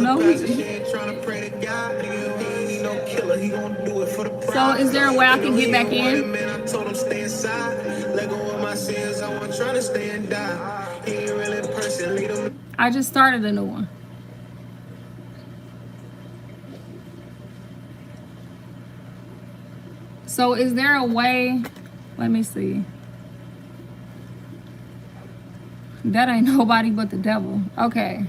nosy. So is there a way I can get back in? I just started a new one. So is there a way? Let me see. That ain't nobody but the devil. Okay.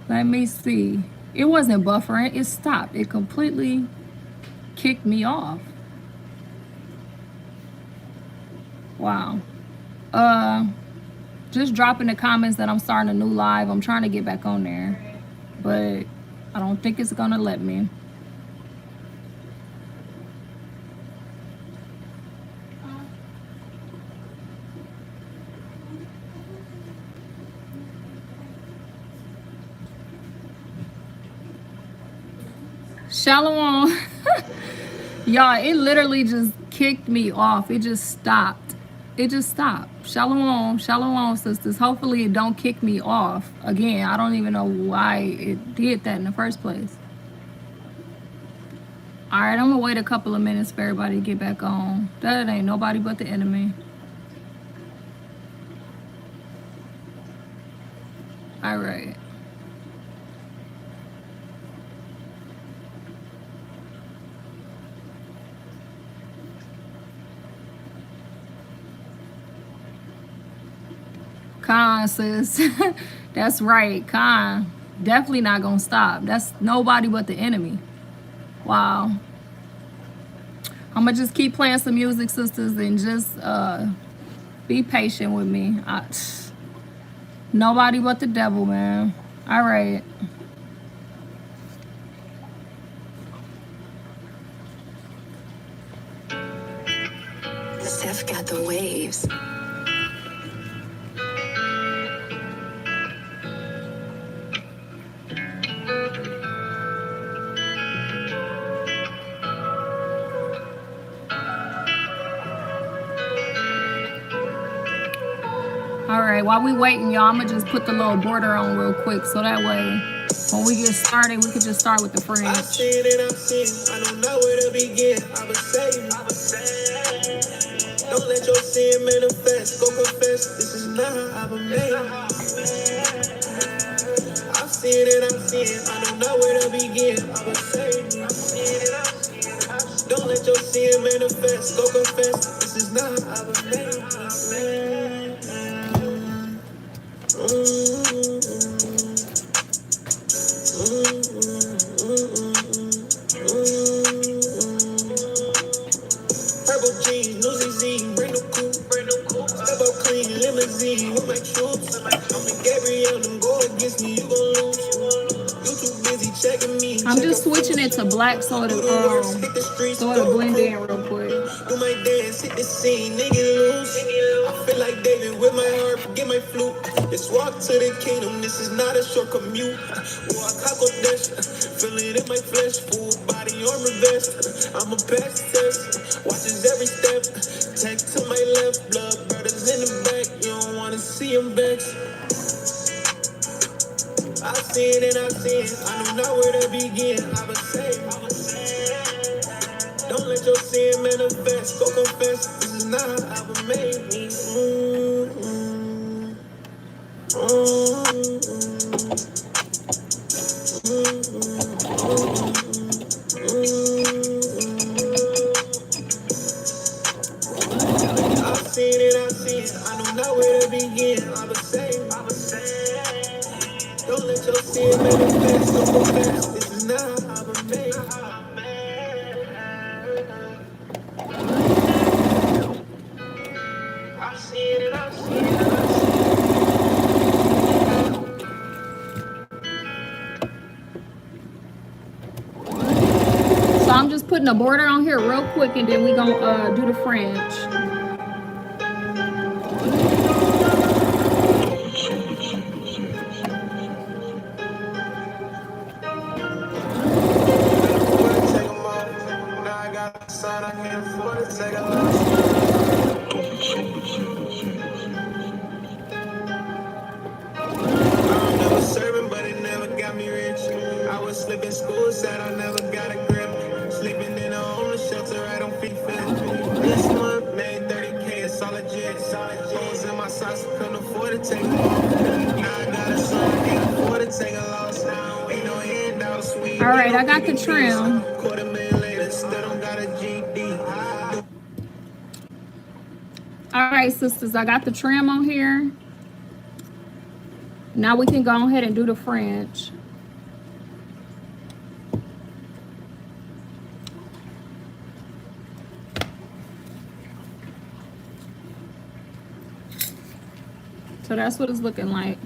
Let me see. It wasn't buffering. It stopped. It completely kicked me off. Wow. Just drop in the comments that I'm starting a new live. I'm trying to get back on there, but I don't think it's gonna let me. Shalom. Y'all, it literally just kicked me off. It just stopped. It just stopped. Shalom. Shalom, sisters. Hopefully it don't kick me off again. I don't even know why it did that in the first place. All right, I'm gonna wait a couple of minutes for everybody to get back on. That ain't nobody but the enemy. All right. Khan, sis. That's right, Khan. Definitely not gonna stop. That's nobody but the enemy. Wow. I'm gonna just keep playing some music, sisters, and just be patient with me. Nobody but the devil, man. All right. Steph got the waves. All right, while we waiting, y'all, I'm gonna just put the little border on real quick so that way when we get started, we can just start with the fringe. I've seen it, I don't know where to begin. I was saying, don't let your sin manifest. Go confess, this is not how I've been made. I've seen it, I don't know where to begin. I was saying, don't let your sin manifest. Go confess, this is not how I've been made. Purple jeans, new ZZ, brand new coupe, step up clean, limousine with my troops. I'm in Gabriel, them go against me, you gon' lose. You too busy checking me. I'm just switching it to black so it'll blend in real quick. Do my dance, hit the scene, nigga loose. I feel like David with my heart, forget my flute. Let's walk to the kingdom, this is not a short commute. Walk, Caco dash, feel it in my flesh, full body armor vest. I'm a pass test, watches every step. Take to my left, blood brothers in the back. You don't wanna see them vex. I see it, I don't know where to begin. I was saying, don't let your sin manifest. Go confess, this is not how I was made. I've seen it, I don't know where to begin. I was saying, don't let your sin manifest. Go confess, this is not how I was made. I've seen it. So I'm just putting a border on here real quick and then we gonna do the fringe. Serving, but it never got me rich. slipping school, said I never got a grip. Sleeping in a homeless shelter, I don't feel fit. This month, made 30K, it's all legit. Holes in my socks, I couldn't afford to take them off. Now I got a son, can't afford to take a loss. Ain't no handout, sweet. All right, I got the trim. $250,000 later, still don't got a GD. All right, sisters, I got the trim on here. Now we can go ahead and do the fringe. So that's what it's looking like.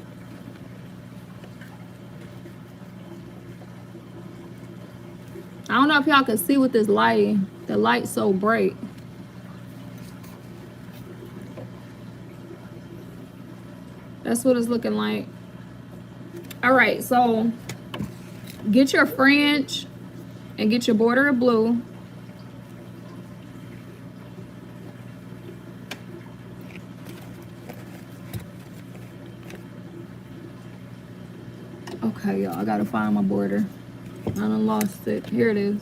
I don't know if y'all can see with this lighting. The light's so bright. That's what it's looking like. All right, so get your fringe and get your border of blue. Okay, y'all, I gotta find my border. I done lost it. Here it is.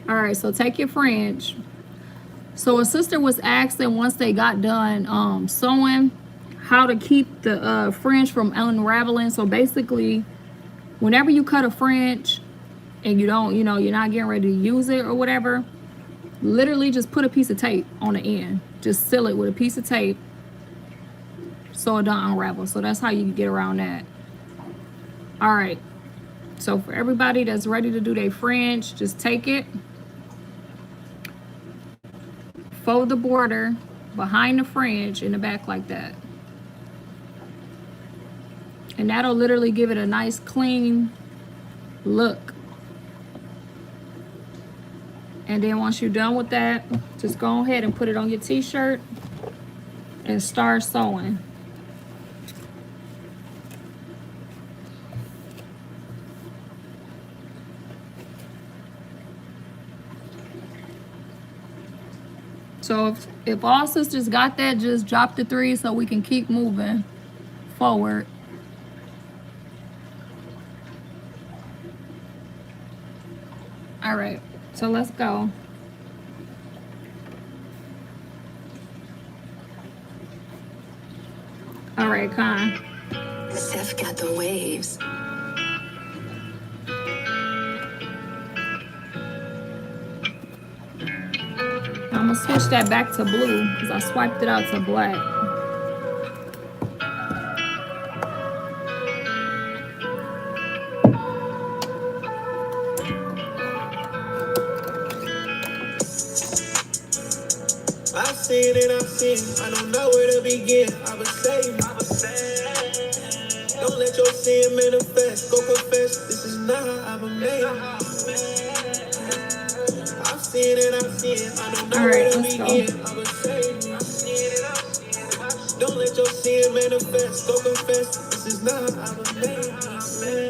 All right, so take your fringe. So a sister was asking once they got done sewing how to keep the fringe from unraveling. So basically, whenever you cut a fringe and you don't, you're not getting ready to use it or whatever, literally just put a piece of tape on the end. Just seal it with a piece of tape so it don't unravel. So that's how you can get around that. All right. So for everybody that's ready to do their fringe, just take it. Fold the border behind the fringe in the back like that. And that'll literally give it a nice clean look. And then once you're done with that, just go ahead and put it on your t-shirt and start sewing. So if all sisters got that, just drop the 3 so we can keep moving forward. All right, so let's go. All right, Con. Steph got the waves. I'm gonna switch that back to blue because I swiped it out to black. I've seen it, I don't know where to begin. I was saved. Don't let your sin manifest. Go confess, this is not how I've been made. I've seen it, I don't know where to begin. I was saved. Don't let your sin manifest. Go confess, this is not how I've been made.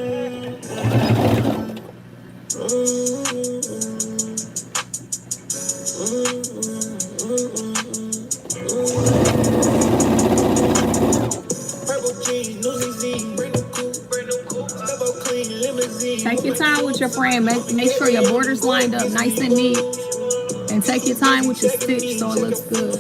Take your time with your friend. Make sure your border's lined up nice and neat. And take your time with your stitch so it looks good.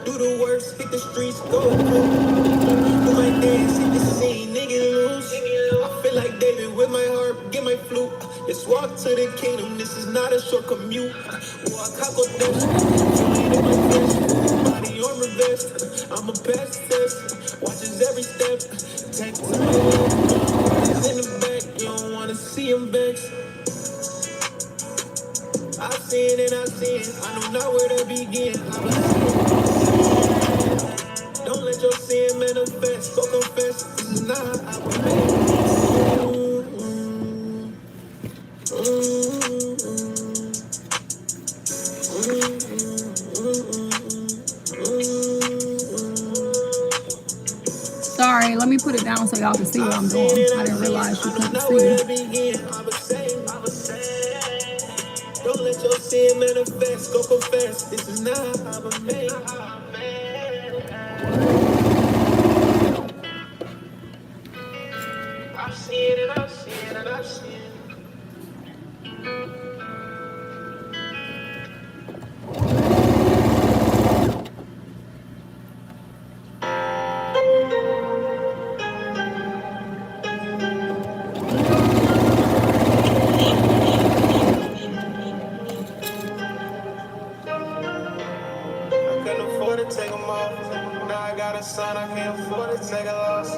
Do the works, hit the streets, go. Do my dance, hit the scene, nigga loose. I feel like David with my harp, get my flute. Let's walk to the kingdom, this is not a short commute. Walk, I go dash, feeling in my flesh. Body armor vest, I'm a best test. Watches every step, take time. In the back, you don't wanna see him vex. I've seen it, I don't know where to begin. Don't let your sin manifest, go confess, this is not how I was made. Sorry, let me put it down so y'all can see what I'm doing. I didn't realize you couldn't see. Don't let your sin manifest, go confess, this is not how I was made. son, I can't afford to take a loss.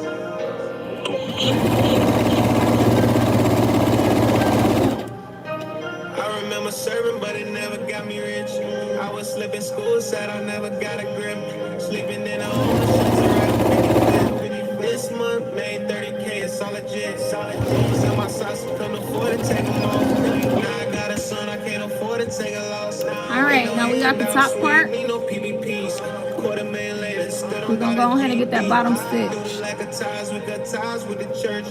I remember serving, but it never got me rich. I was slipping school, said I never got a grip. Sleeping in a home, this month made 30K, it's all legit. Sell my socks, couldn't afford to take them off. Now I got a son, I can't afford to take a loss. All right, now we got the top part. We're gonna go ahead and get that bottom stitch. We got ties with the church.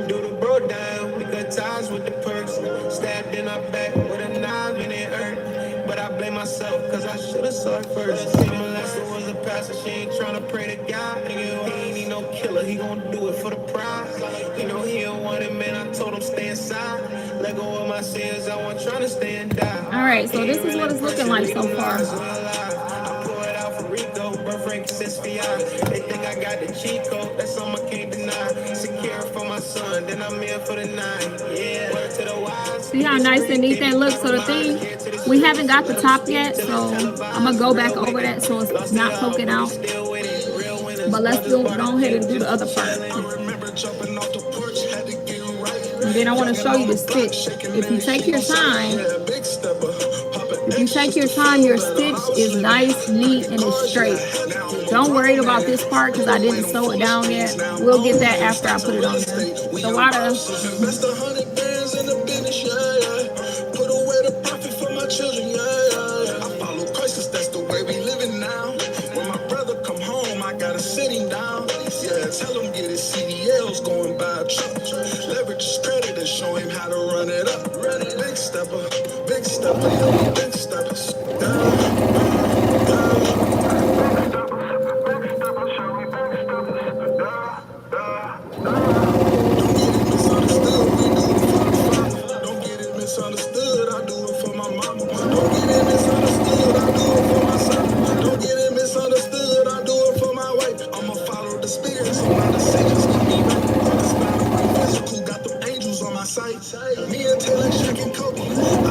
Do the bro down, we got ties with the perks. Stabbed in our back with a knife and it hurt. But I blame myself, cause I should've saw it first. My molester was a pastor, she ain't tryna pray to God. He ain't need no killer, he gon' do it for the prize. You know he don't want it, man, I told him stay inside. Let go of my sins, I wasn't tryna stay and die. Alright, so this is what it's looking like so far. They think I got the cheat code, that's something I can't deny. Secure for my son, then I'm in for the night. Yeah, word to the wise. See how nice and neat that looks? So the thing, we haven't got the top yet, so I'm gonna go back over that so it's not poking out. But let's go ahead and do the other part. And then I want to show you the stitch. If you take your time, your stitch is nice, neat, and it's straight. Don't worry about this part because I didn't sew it down yet. We'll get that after I put it on there. So why put away the profit for my children, I follow Christ, that's the way we living now. When my brother come home, I gotta sit him down. Yeah, tell him get his CDLs going by a truck. Leverage his credit and show him how to run it up. Big stepper, big stepper, yo, big steppers. Misunderstood, I do it for my mama. Don't get it misunderstood, I do it for my son. Don't get it misunderstood, I do it for my wife. I'ma follow the spirit, so my decisions can be right. Physical, got them angels on my sight. Me and Taylor shaking Kobe. I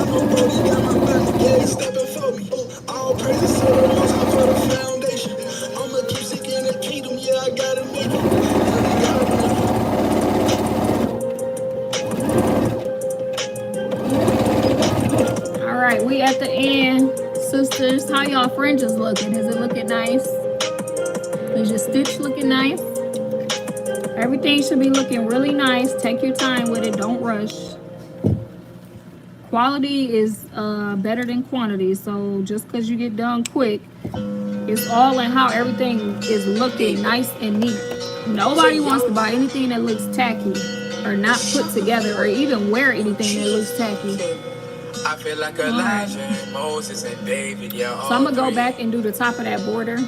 know Brody got my back, yeah, he's stepping for me. All praises to the Most High for the foundation. I'ma keep seeking the kingdom, yeah, I gotta make it. Alright, we at the end. Sisters, how y'all fringes looking? Is it looking nice? Is your stitch looking nice? Everything should be looking really nice. Take your time with it. Don't rush. Quality is better than quantity. So just because you get done quick, it's all in how everything is looking nice and neat. Nobody wants to buy anything that looks tacky or not put together or even wear anything that looks tacky. I feel like Elijah, Moses, and David. Yeah, so I'm gonna go back and do the top of that border.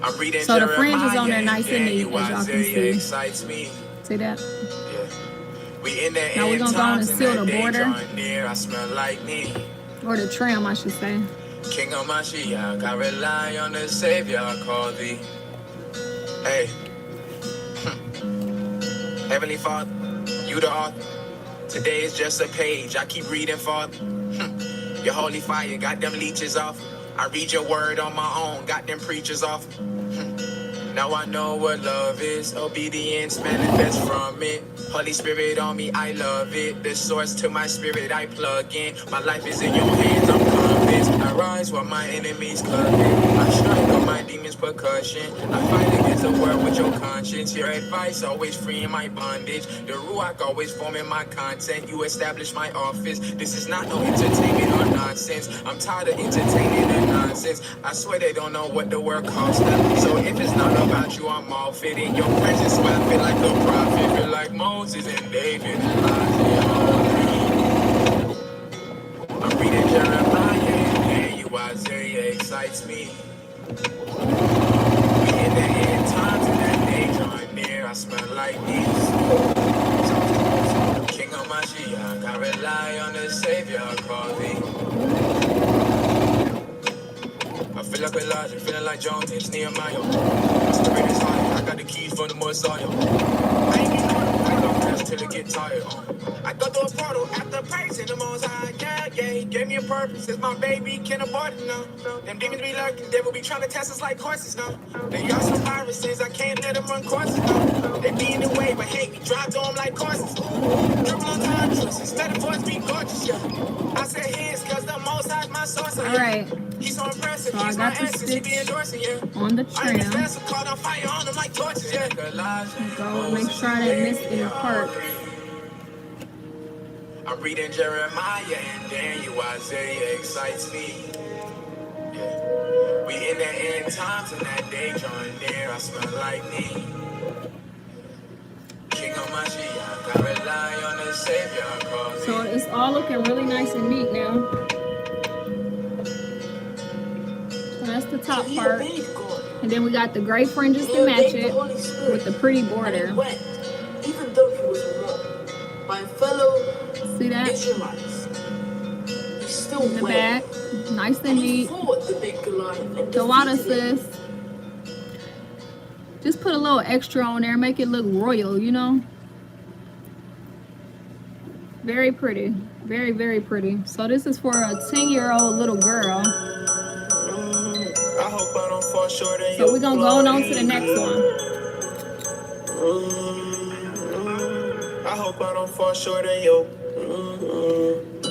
I'm reading so the fringe is on there nice and neat, as y'all can see. Excites me. See that? Yeah. We in the now we're gonna go on and seal the border. Near, I smell lightning. Or the trim, I should say. King of Mashiach, I rely on the Savior, I call thee. Hey. Heavenly Father, you the author. Today is just a page, I keep reading, Father. Your holy fire got them leeches off. I read your word on my own, got them preachers off. Now I know what love is. Obedience manifests from it. Holy Spirit on me, I love it. The source to my spirit I plug in. My life is in your hands, I'm convinced. I rise while my enemies covet. I strike on my demons' percussion. I fight against the world with your conscience. Your advice always freeing my bondage. The Ruach always forming my content. You establish my office. This is not no entertainment or nonsense. I'm tired of entertaining the nonsense. I swear they don't know what the work costs them. So if it's not about you, I'm all fit in your presence. So I feel like a prophet, feel like Moses and David. I'm reading Jeremiah, and you Isaiah excites me. We in the end times and that day drawing near, I smell like this. King of Mashiach, I rely on the Savior, I call thee. I feel like Elijah, feeling like John, it's Nehemiah. My spirit is high, I got the keys from the Messiah. I ain't getting on the till it get tired. I go through a portal after praising the most high. Yeah, he gave me a purpose. It's my baby, can't abort it now. Them demons be lurking, they will be trying to test us like horses now. They got some viruses, I can't let them run courses now. They be in the way, but hate me, drive to them like courses. Dribble on time choices, metaphors be gorgeous, yeah. I said his, cause the most high's my source. All right. He's so impressive, So I he's my got the essence, he be stitch endorsing, yeah. on the I am trim. fast, caught on fire on them like torches, yeah. Go make sure I didn't miss any parts. I'm reading Jeremiah and Daniel, Isaiah excites me. Yeah. We in the end times and that day drawing near, I smell lightning. King of Mashiach, I rely on the Savior. So it's all looking really nice and neat now. So that's the top part. And then we got the gray fringes to match it with the pretty border. Even though he was wrong, my fellow See that? Israelites, he still In the back. Nice and neat. The water sis. Just put a little extra on there, make it look royal, you know? Very pretty. Very, very pretty. So this is for a 10-year-old little girl. So we're going to go on to the next one. I hope I don't fall short of you.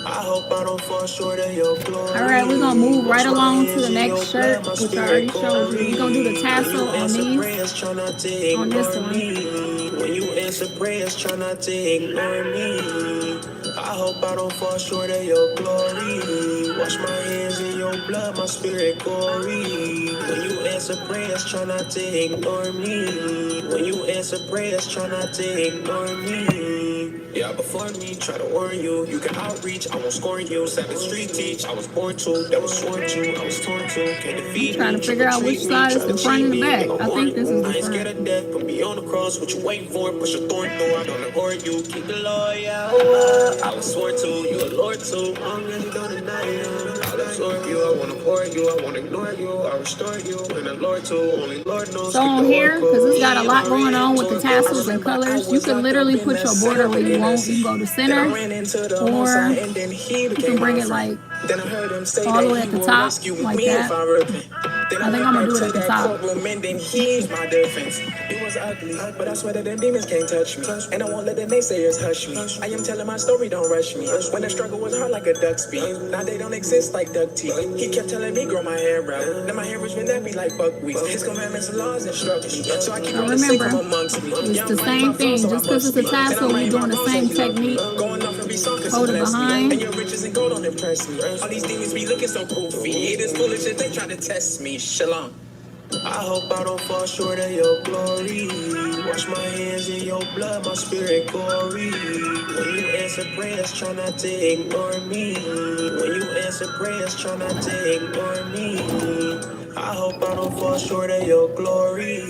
I hope I don't fall short of your glory. Alright, we're going to move right along to the next shirt, which I already showed you. We're going to do the tassel on these, on this one. When you answer prayers, try not to ignore me. I hope I don't fall short of your glory. Wash my hands in your blood, my spirit gory. When you answer prayers, try not to ignore me. When you answer prayers, try not to ignore me. Yeah, before me, try to warn you. You can outreach, I won't scorn you. 7th Street teach, I was born to. That was sworn to, I was torn to. Can't defeat me. Trying to figure out which side is the front and the back. I think this is the front. I ain't scared front. of death, put me on the cross. What you waiting for? Push a thorn through. I don't abhor you. Keep the loyal. I was sworn to, you a lord too. I'm really don't deny you. I'll absorb you, I won't abhor you. I won't ignore you, I'll restore you. And the Lord too, only Lord knows. So on here, because it's got a lot going on with the tassels and colors, you can literally put your border where you want. You can go to center, or you can bring it like all the way at the top, like that. I think I'm gonna do it at the top. It was ugly, but I swear that them demons can't touch me. And I won't let the naysayers hush me. I am telling my story, don't rush me. When the struggle was hard like a duck's beak, now they don't exist like duck teeth. He kept telling me grow my hair out. Now my hair is been nappy like buckwheat. His commandments and laws instruct me. So I keep on Remember, amongst me. it's the same thing. Just because it's a tassel, you're doing the same technique. Hold it behind. And your riches and gold don't impress me. All these demons be looking so goofy. It is foolish that they try to test me. Shalom. I hope I don't fall short of your glory. Wash my hands in your blood, my spirit gory. When you answer prayers, try not to ignore me. When you answer prayers, try not to ignore me. I hope I don't fall short of your glory.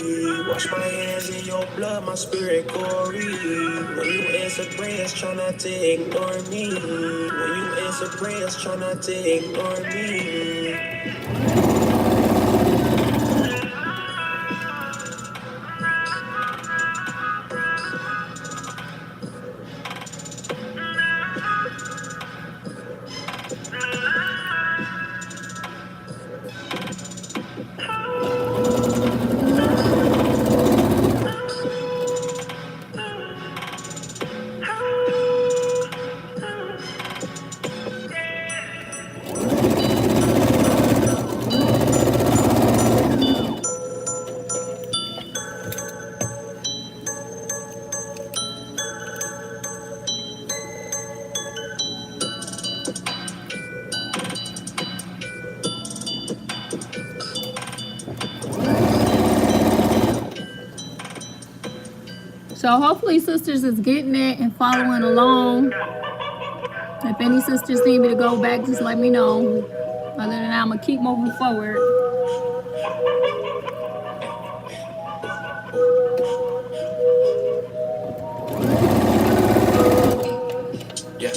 Wash my hands in your blood, my spirit gory. When you answer prayers, try not to ignore me. When you answer prayers, try not to ignore me. So hopefully sisters is getting it and following along. If any sisters need me to go back, just let me know. Other than that, I'm going to keep moving forward. Yeah.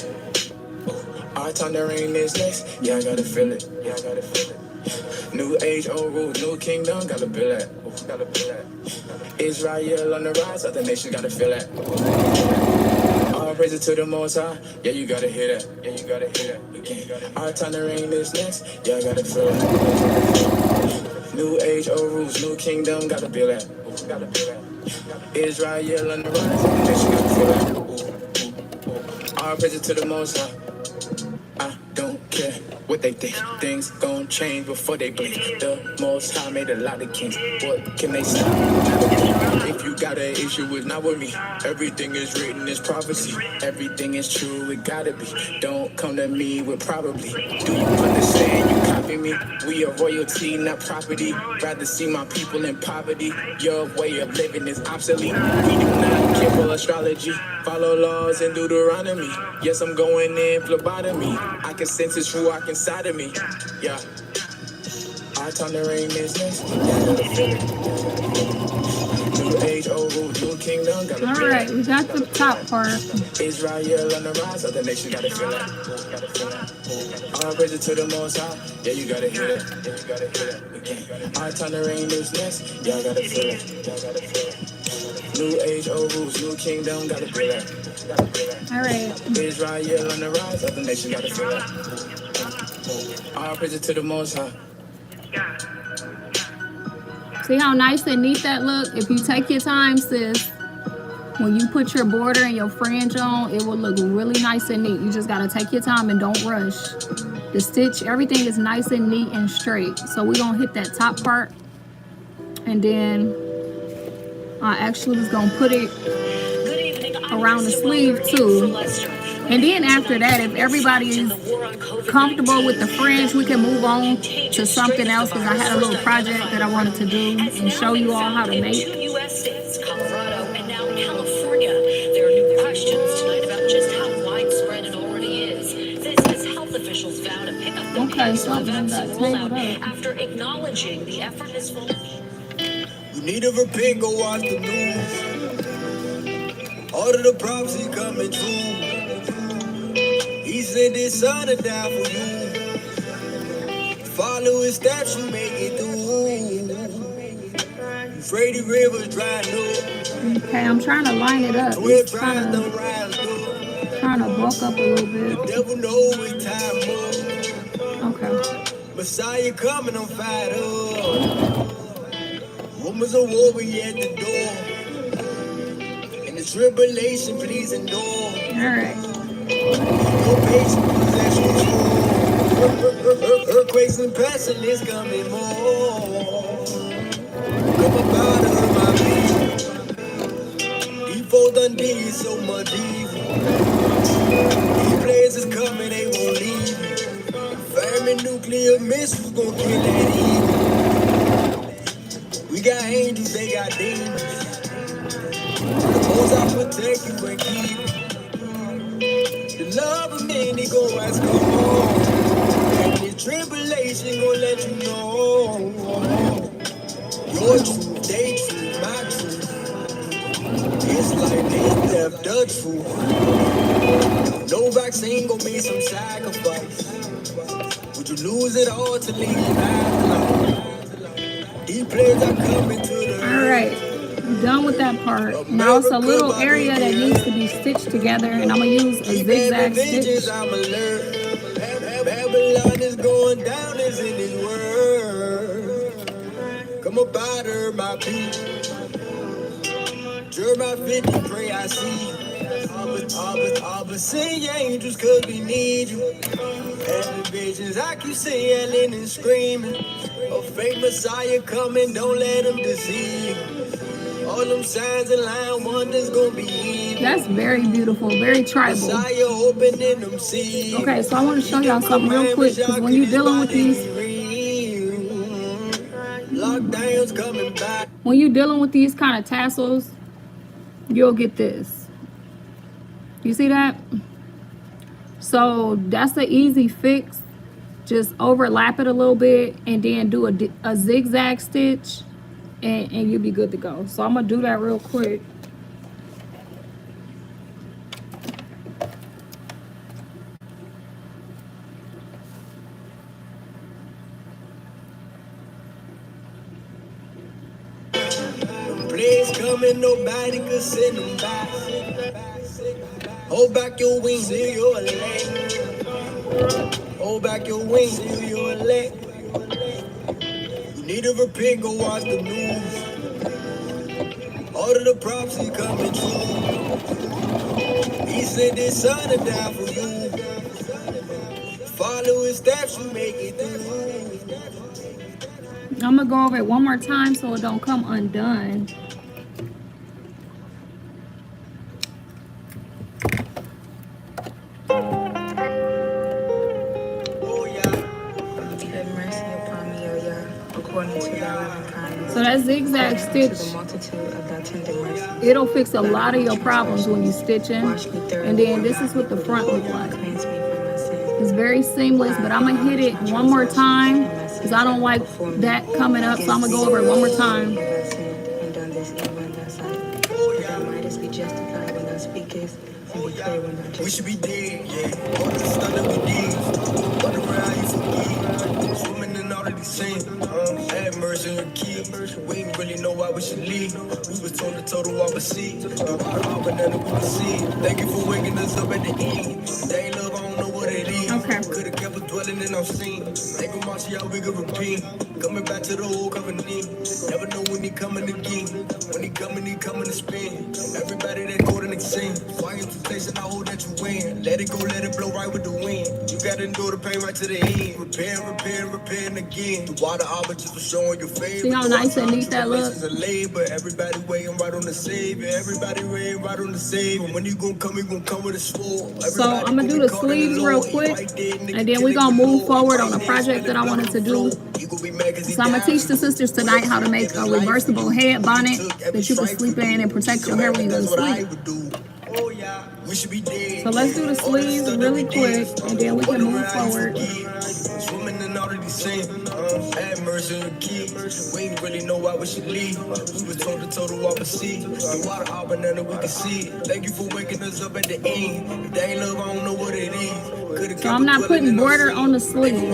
Our time there ain't this next. Yeah, I gotta feel it. Yeah, I gotta feel it. New age, old rule, new kingdom, gotta feel that. Gotta feel that. Israel on the rise, other nations gotta feel that. All praises to the Most High. Yeah, you gotta hear that. Yeah, you gotta hear that. Again. Our time to reign is next. Yeah, I gotta feel that. New age, old rules, new kingdom. Gotta feel that. Gotta feel that. Israel on the rise. Nation gotta feel that. All praises to the Most High. I don't care what they think. Things gon' change before they blink. The Most High made a lot of kings. What can they stop? If you got an issue, it's not with me. Everything is written, it's prophecy. Everything is true, it gotta be. Don't come to me with probably. Do you understand? You copy me. We are royalty, not property. Rather see my people in poverty. Your way of living is obsolete. We do not care for astrology. Follow laws in Deuteronomy. Yes, I'm going in phlebotomy. I can sense it's true, I can side of me. Yeah. Our time to reign is next. New age, old rule, new kingdom. Gotta All right, we got the top part. Israel on the rise, other nations gotta feel that. Gotta feel that. All praises to the Most High. Yeah, you gotta hear that. Yeah, you gotta hear that. Again. Our time to reign is next. Yeah, I gotta feel it. Yeah, I gotta feel it. New age, old rules, new kingdom. Gotta feel that. Gotta feel that. All right. Israel on the rise, other nations gotta feel that. All praises to the Most High. See how nice and neat that look? If you take your time, sis, when you put your border and your fringe on, it will look really nice and neat. You just gotta take your time and don't rush. The stitch, everything is nice and neat and straight. So we're gonna hit that top part. And then I actually was gonna put it around the sleeve too. And then after that, if everybody is comfortable with the fringe, we can move on to something else, because I had a little project that I wanted to do and show you all how to make. U.S. states, Colorado, and now California. There are new questions tonight about just how widespread it already is. This as health officials vow to pick up the pace of vaccine rollout after acknowledging the effort is full. You need to repent, go watch the news. All of the prophecy coming true. He sent his son to die for you. Follow his steps, you make it through. Frady rivers drying up. Okay, I'm trying to line it up. It's trying to bulk up a little bit. The devil knows it's time up. Okay. Messiah coming, I'm fired up. Rumors of war, we at the door. In the tribulation, please endure. All right. No patience, possession, earthquakes and pestilence coming more. Come about her, my people. Evil done did so much evil. These players is coming, they won't leave. Famine, nuclear missiles gon' kill that evil. We got angels, they got demons. The most I protect you and keep. The love of many gon' rise cold. And the tribulation gon' let you know. Your truth, they truth, my truth. It's like they left the truth. No vaccine gon' be some sacrifice. Would you lose it all to leave life? These players are coming to the All right. Done with that part. Now it's a little area that needs to be stitched together, and I'm gonna use a zigzag stitch. Babylon is going down as in his word. Come up out of my people. Jeremiah 50, pray I see. Abba, send your angels cause we need you. And the visions I keep seeing, yelling and screaming. A fake Messiah coming, don't let him deceive. All them signs and lying wonders gonna be evil. That's very beautiful, very tribal. Messiah opening them seas. Okay, so I want to show y'all something real quick, because when you're dealing with these, lockdowns coming back. when you're dealing with these kind of tassels, you'll get this. You see that? So that's the easy fix. Just overlap it a little bit and then do a zigzag stitch, and you'll be good to go. So I'm gonna do that real quick. Plays coming, nobody could send them back. Hold back your wings, seal your leg. Hold back your wings, seal your leg. You need to repent, go watch the news. All of the prophecy coming true. He sent his son to die for you. Follow his steps, you make it through. I'm gonna go over it one more time so it don't come undone. So that zigzag stitch, it'll fix a lot of your problems when you stitching. And then this is what the front look like. It's very seamless, but I'm gonna hit it one more time because I don't like that coming up. So I'm gonna go over it one more time. We should be dead, yeah. All the stuff that we did. Wonder where I used to be. Swimming in all of these scenes. Had mercy on your kids. We ain't really know why we should leave. We was told to total opposite. The water hard, but nothing we can see. Thank you for waking us up at the end. They ain't love, I don't know what it is. Okay. Could've kept us dwelling in our scene. Ain't gonna march how we could repeat. Coming back to the old covenant. Never know when he coming again. When he coming to spin. Everybody that caught an exam. Why ain't you facing all that you win? Let it go, let it blow right with the wind. You gotta endure the pain right to the end. Repairing again. The water arbiters for showing your favor. See how nice and neat that looks? Everybody waiting right on the savior. Everybody waiting right on the savior. When you gon' come with a sword. So I'm gonna do the sleeves real quick, and then we're gonna move forward on a project that I wanted to do. So I'm gonna teach the sisters tonight how to make a reversible head bonnet that you can sleep in and protect your hair when you go to sleep. So let's do the sleeves really quick, and then we can move forward. Swimming in all of these scenes. Had mercy on your kids. We ain't really know why we should leave. We was told to total opposite. The water hard, but none that we can see. Thank you for waking us up at the end. If they ain't love, I don't know what it is. So I'm not putting border on the sleeve,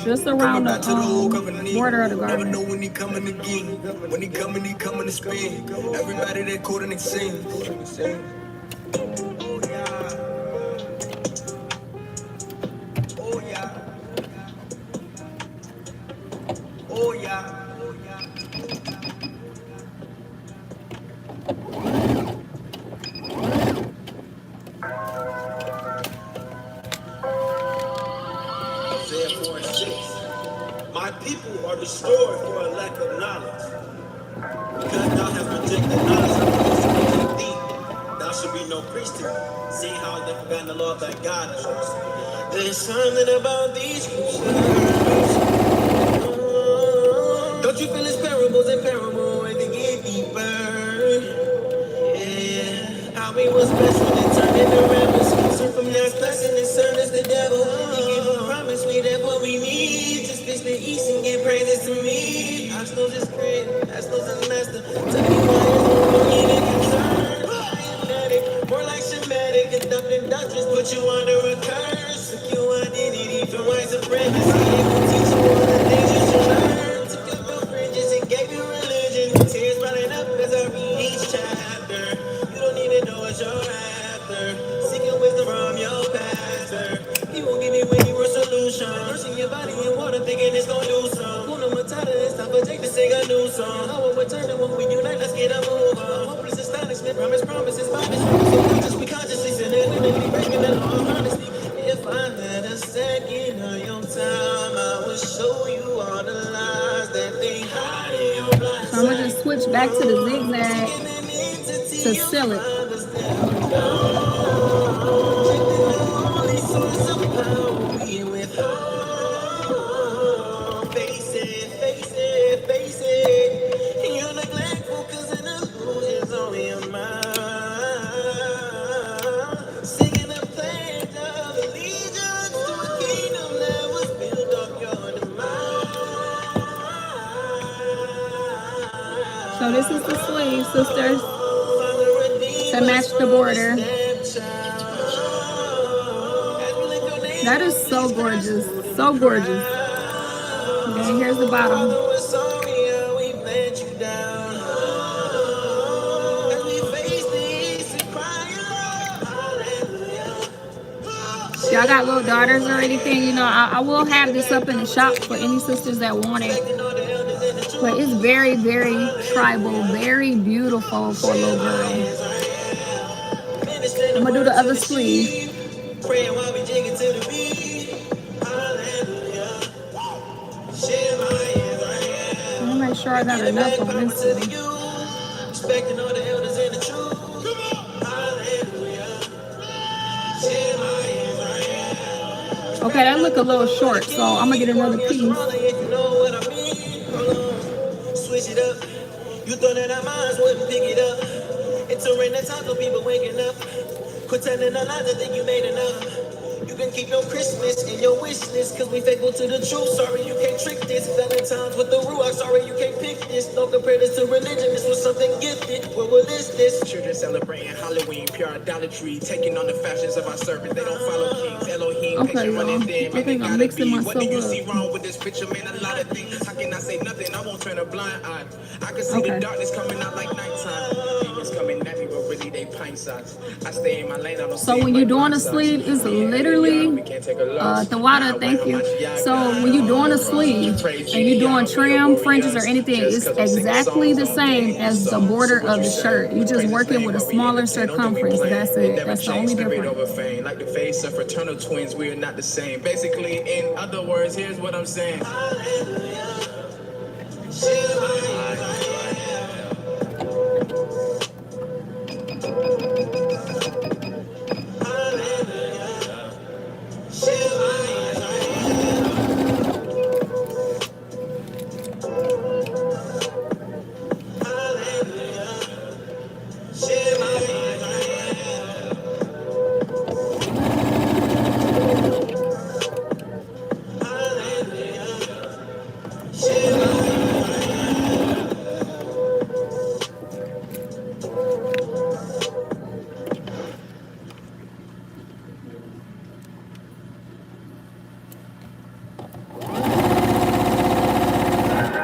just around the border of the Never know garment. when he coming again. When he coming to spin. Everybody that caught in exchange. Oh yeah. Oh yeah. Oh yeah. Isaiah 4:6. My people are destroyed for a lack of knowledge. Because thou hast rejected knowledge, I will discipline thee. Thou should be no priest to me. See how they forgotten the law that God has used. There's something about these scriptures. Don't you feel his parables and parable and they get deeper? Yeah, how we was special and turned into rebels. Serve from that blessing and serve as the devil. He gave a promise, we that what we need. Just fix the east and give praises to me. I still just pray, I still just master. Tell me why don't need it concern. Automatic, more like Shematic. Conducting doctrines put you under a curse. Took your identity from white supremacy. It will teach you all the things you should learn. Took up your fringes and gave you religion. Tears running up as I read each chapter. You don't even know what you're after. Seeking wisdom from your pastor. He won't give you any more solution. Nursing your body in water, thinking it's gonna do some. Una Matata, it's time for Jake to sing a new song. How will return and when we unite, let's get a move on. Hopeless astonishment, promises, bondage. So conscious, we consciously sinning, and breaking the law of honesty. If I had a second of your time, I would show you all the lies that they hide in your blind. So I'm gonna just switch back to the zigzag to seal it. Face it. You neglectful 'cause an illusion's only a mind. Singing a pledge of allegiance to a kingdom that was built on your demise. So this is the sleeve, sisters, to match the border. That is so gorgeous, so gorgeous. Okay, here's the bottom. y'all got little daughters or anything, you know, I will have this up in the shop for any sisters that want it. But it's very, very tribal, very beautiful for a little girl. I'm gonna do the other sleeve. Praying while we jigging to the beat. Hallelujah. I'm gonna make sure I got enough on this one. Expecting all the elders in the truth. Okay, that look a little short, so I'm gonna get another piece. You know what I mean? Switch it up. You thought that our minds wouldn't pick it up. It's a rain that's talk of people waking up. Quit telling the lies, I think you made enough. You can keep your Christmas and your wish list, cause we faithful to the truth. Sorry you can't trick this. Valentine's with the ruach. Sorry you can't pick this. Don't compare this to religion. This was something gifted. What will this? Children celebrating Halloween, pure idolatry, taking on the fashions of our servants. They don't follow kings. Elohim, Okay, y'all. I think I'm mixing myself what do you up. see wrong with this picture? Man, a lot of things. How can I say nothing? I won't turn a blind eye. I can see the darkness coming out like nighttime. Demons coming at me, but really they pint size. I stay in my lane. I don't So when you're doing a sleeve, it's literally the water. Thank you. So when you're doing a sleeve and you're doing trim, fringes, or anything, it's exactly the same as the border of the shirt. You're just working with a smaller circumference. That's it. That's the only difference. Like the face of fraternal twins, we are not the same. Basically, in other words, here's what I'm saying.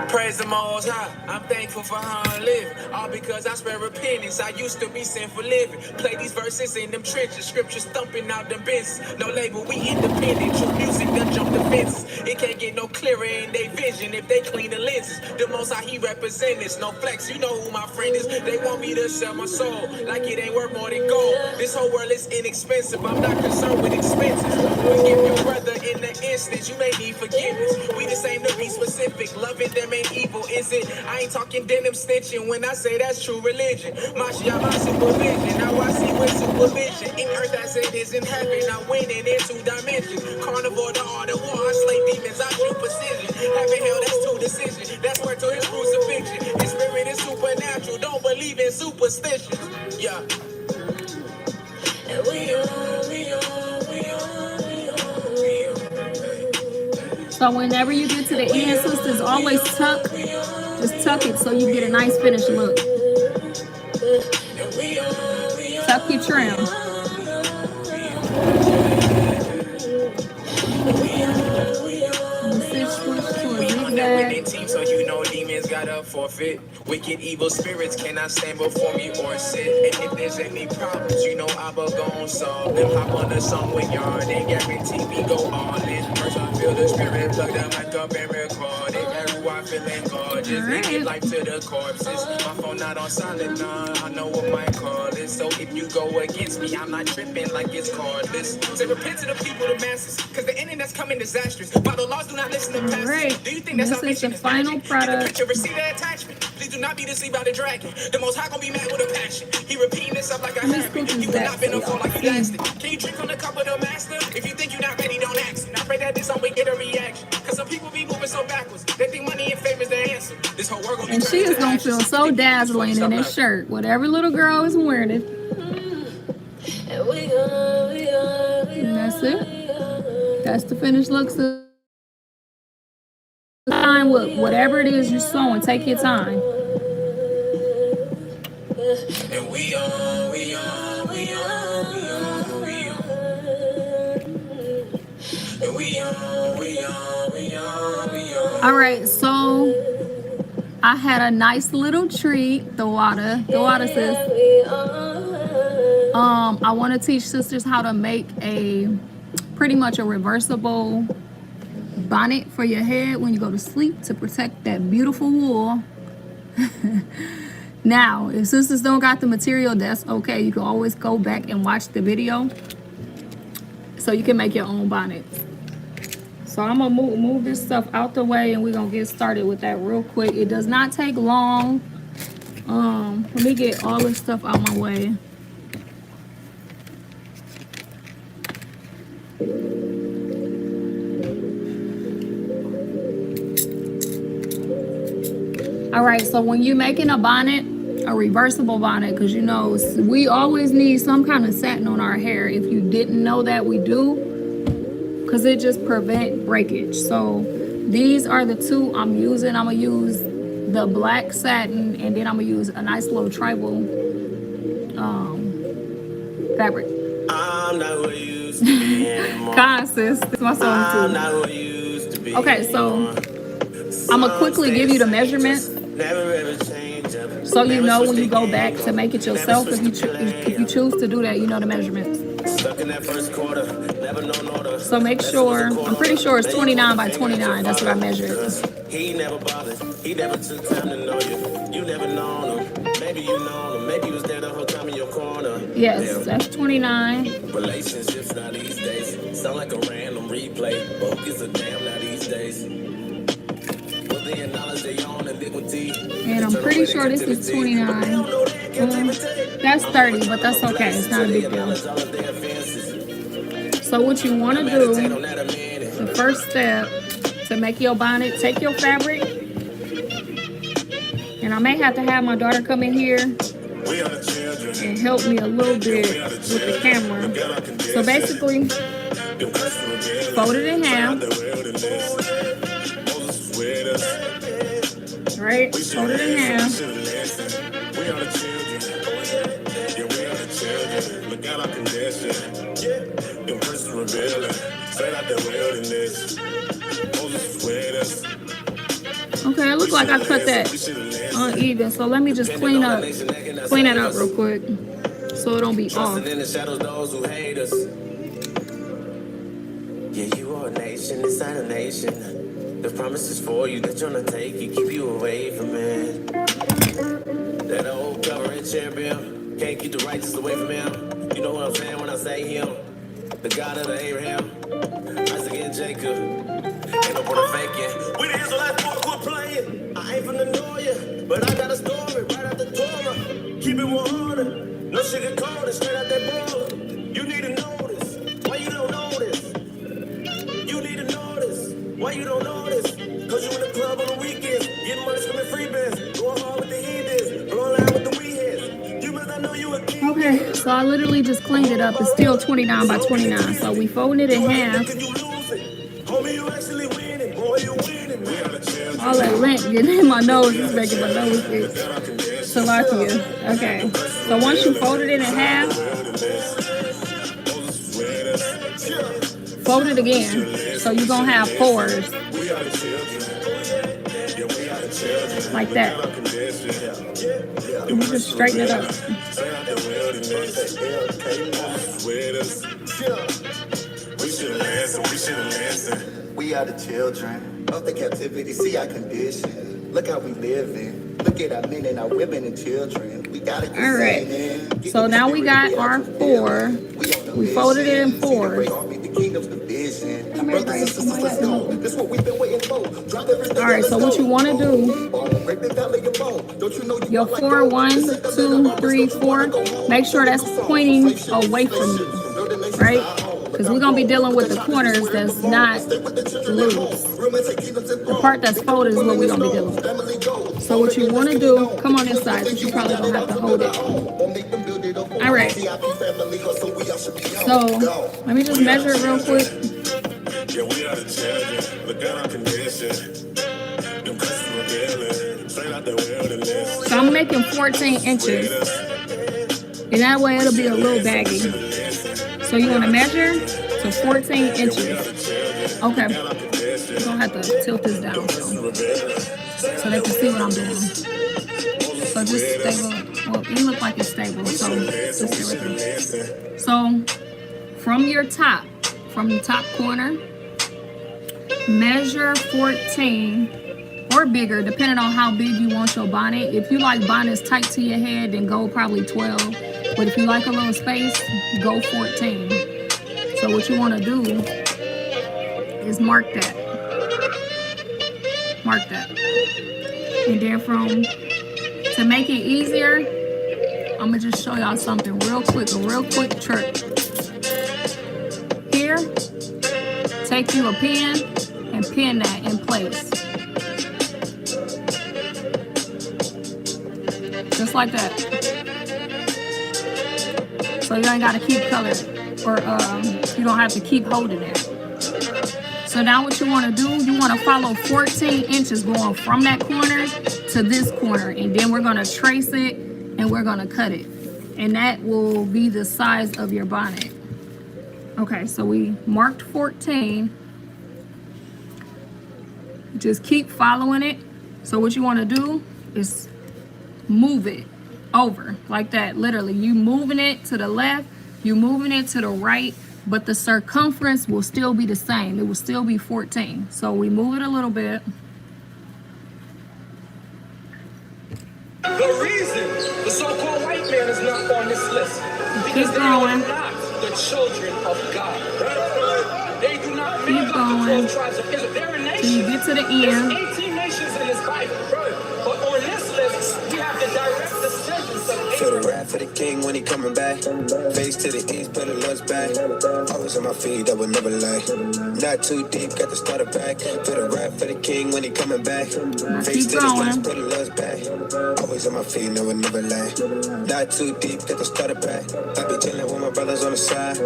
Praise the Most High, I'm thankful for how I live. All because I swear repentance, I used to be sinful living. Play these verses in them trenches, scriptures thumping out them business. No label, we independent, true music that jump the fences. It can't get no clearer in their vision if they clean the lenses. The Most High, He represent this, no flex, you know who my friend is. They want me to sell my soul, like it ain't worth more than gold. This whole world is inexpensive, I'm not concerned with expenses. Forgive your brother in the instance, you may need forgiveness. We the same to be specific, loving them ain't evil, is it? I ain't talking denim stitching when I say that's true religion. Mashiach, my supervision, now I see with supervision. In earth as it is in heaven, I'm winning in 2 dimensions. Carnivore, the art of war, I slay demons, I shoot precision. Heaven, hell, that's 2 decisions. That's where to his crucifixion. His spirit is supernatural, don't believe in superstition. Yeah. And we are. So whenever you get to the end, sisters, always tuck. Just tuck it so you get a nice finished look. Tuck your trim. So you know demons gotta forfeit. Wicked evil spirits cannot stand before me or sit. And if there's any problems, you know Abba gon' solve them. Hop on the song with y'all, they guarantee me go all in. First I feel the spirit, plug the mic up and record it. Everyone feeling gorgeous, they give life to the corpses. My phone not on silent, nah, I know what my call is. So if you go against me, I'm not tripping like it's cordless. Say repent to the people, the masses, cause the ending that's coming disastrous. While the laws do not listen to pastors. Do you think that's this is the final product? Receive the attachment. Please do not be deceived by the dragon. The Most High gon' be mad with a passion. He repeating this up like a habit. He will not bend or fall like he lasted. Can you drink on the cup of the master? If you think you're not ready, don't ask it. I pray that this don't get a reaction. Cause some people be moving so backwards. They think money and fame is the answer. This whole world gon' be. And she is gonna feel so dazzling in this shirt. Whatever little girl is wearing it. And that's it. That's the finished look. Time with whatever it is you're sewing. Take your time. And we All right, so I had a nice little treat. The water says, I want to teach sisters how to make a pretty much a reversible bonnet for your head when you go to sleep to protect that beautiful wool. Now, if sisters don't got the material, that's okay. You can always go back and watch the video so you can make your own bonnets. So I'm gonna move this stuff out the way, and we're gonna get started with that real quick. It does not take long. Let me get all this stuff out my way. All right, so when you're making a bonnet, a reversible bonnet, because you know we always need some kind of satin on our hair. If you didn't know that, we do, because it just prevent breakage. So these are the two I'm using. I'm gonna use the black satin, and then I'm gonna use a nice little tribal fabric. I'm not what you used to be anymore. Sis, this is my song I'm too. not what you used to be Okay, so I'm gonna quickly give you the measurements, so you know when you go back to make it yourself. If you choose to do that, you know the measurements. So make sure, I'm pretty sure it's 29 by 29. That's what I measured. He never bothered. He never took time to know you. You never known him. Maybe you know him. Maybe he was there the whole time in your corner. Yes, that's 29. Relationships now these days sound like a random replay. But who gives a damn now these days? And I'm pretty sure this is 29. That's 30, but that's okay. It's not a big deal. So what you want to do, the first step to make your bonnet, take your fabric, and I may have to have my daughter come in here and help me a little bit with the camera. So basically, fold it in half. Right? Fold it in half. Okay, it looks like I cut that uneven, so let me just clean it up real quick so it don't be off. Yeah, you are a nation inside a nation. The promises for you that you're gonna take you, keep you away from it. That old government champion can't keep the righteous away from him. You know what I'm saying when I say him? The God of the Abraham, Isaac and Jacob. Ain't no point in faking. We the Israelites, quit playing. I ain't finna know you, but I got a story right out the Torah. Keep it 100, no sugar coated, straight out that baller. You need to know this. Why you don't know this? You need to know this. Why you don't know this? Cause you in the club on the weekends, getting money from the free bands, going hard with the heathens, blowing loud with the weedheads. You better know you a king. Okay, so I literally just cleaned it up. It's still 29 by 29. So we fold it in half. All that lint getting in my nose is making my nose itch. Salakia. Okay. So once you fold it in half, fold it again. So you're gonna have fours. Like that. And you just straighten it up. We are the children of the captivity. See our condition. Look how we living. Look at our men and our women and children. We gotta get all right. So now we got our 4. We folded it in 4s. All right, so what you want to do, your 4, 1, 2, 3, 4, make sure that's pointing away from you, right? Because we're going to be dealing with the corners that's not loose. The part that's folded is what we're going to be dealing with. So what you want to do, come on this side, because you probably don't have to hold it. All right. So let me just measure it real quick. So I'm making 14 inches. And that way it'll be a little baggy. So you want to measure to 14 inches. Okay. You're going to have to tilt this down so they can see what I'm doing. So just stable. Well, you look like it's stable. So just stay with it. So from your top, from the top corner. Measure 14 or bigger, depending on how big you want your bonnet. If you like bonnets tight to your head, then go probably 12. But if you like a little space, go 14. So what you want to do is mark that. Mark that. And then to make it easier, I'm going to just show y'all something real quick, a real quick trick. Here, take you a pen and pin that in place. Just like that. So you ain't got to keep coloring, or you don't have to keep holding it. So now what you want to do, you want to follow 14 inches going from that corner to this corner. And then we're going to trace it and we're going to cut it. And that will be the size of your bonnet. Okay, so we marked 14. Just keep following it. So what you want to do is move it over like that. Literally, you moving it to the left, you moving it to the right, but the circumference will still be the same. It will still be 14. So we move it a little bit. The reason the so-called white man is not on this list because they are not the children of God. They do not make up the 12 tribes of Israel. They're a nation. Till you get to the end. There's 18 nations in this Bible. But on this list, we have the direct descendants of Feel the wrath for the king when he coming back. Face to the east, put the lust back. Always on my feet, that would never lie. Not too deep, got to start it back. Feel the wrath for the king when he coming back. Face to the east, put the lust back. Always on my feet, that would never lie. Not too deep, got to start it back. I be chilling with my brothers on the side.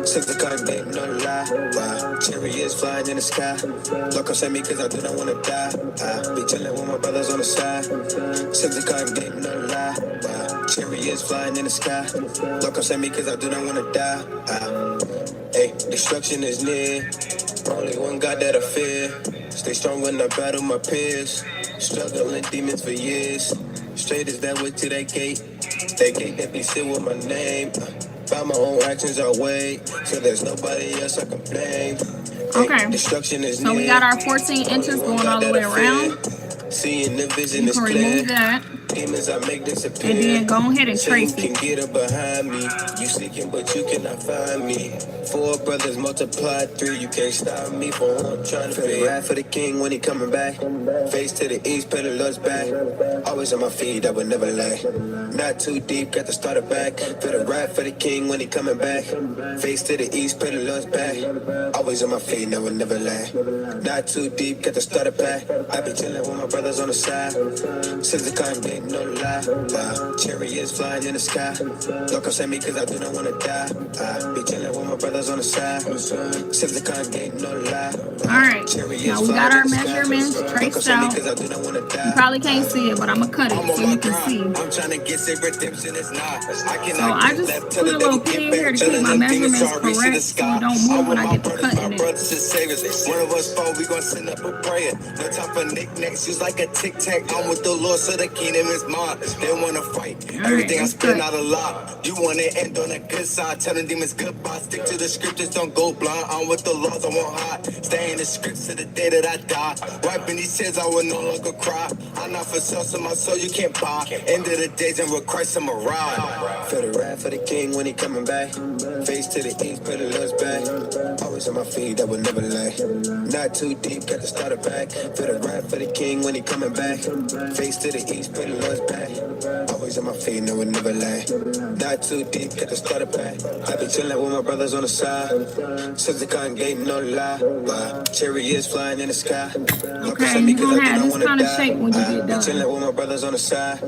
Six the cotton, baby, no lie. Wow, chariots flying in the sky. Look up at me, cause I do not wanna die. I be chilling with my brothers on the side. Six the cotton, baby, no lie. Wow, chariots flying in the sky. Look up at me, cause I do not wanna die. Hey, destruction is near. Only one God that I fear. Stay strong when I battle my peers. Struggling demons for years. Straight as that way to that gate. That gate that be sealed with my name. By my own actions I wait. So there's nobody else I can blame. Okay. Destruction is so we got our 14 inches going all the way around. Seeing the vision you can remove that. Demons I make disappear. And then go ahead and trace can it. get up behind me. You seeking, but you cannot find me. 4 brothers multiplied 3. You can't stop me from who I'm trying to be. Wrath for the king when he coming back. Face to the east, put the lust back. Always on my feet, I would never lie. Not too deep, got to start it back. Feel the wrath for the king when he coming back. Face to the east, put the lust back. Always on my feet, I would never lie. Not too deep, got to start it back. I be chilling with my brothers on the side. Since the kind big, no lie. Wow, chariots flying in the sky. Look up at me, cause I do not wanna die. I be chilling with my brothers on the side. Since the kind big, no lie. Alright, now we got our measurements traced out. You probably can't see it, but I'm gonna cut it so you can see. I'm trying to get safe redemption, it's not. So I just put a little pin here to keep my measurements correct so you don't move when I get to cutting it. One of us fall, we gon' send up a prayer. No time for knickknacks, just like a tic-tac. I'm with the Lord, so the kingdom is mine. They wanna fight, everything I spend out a lot. You wanna end on a good side, telling demons goodbye. Stick to the scriptures, don't go blind. I'm with the laws, I won't hide. Stay in the scripts to the day that I die. Wiping these tears, I will no longer cry. I'm not for sale, so my soul you can't buy. End of the days, and with Christ I'm a ride. Feel the wrath for the king when he coming back. Face to the east, put the lust back. Always on my feet, I would never lie. Not too deep, got to start it back. Feel the wrath for the king when he coming back. Face to the east, put the lust back. Always on my feet, I would never lie. Not too deep, got to start it back. I be chilling with my brothers on the side. Since the cotton gate, no lie. Chariots flying in the sky. Okay, you're gonna have this kind of shape when you get done. Chilling with my brothers on the side.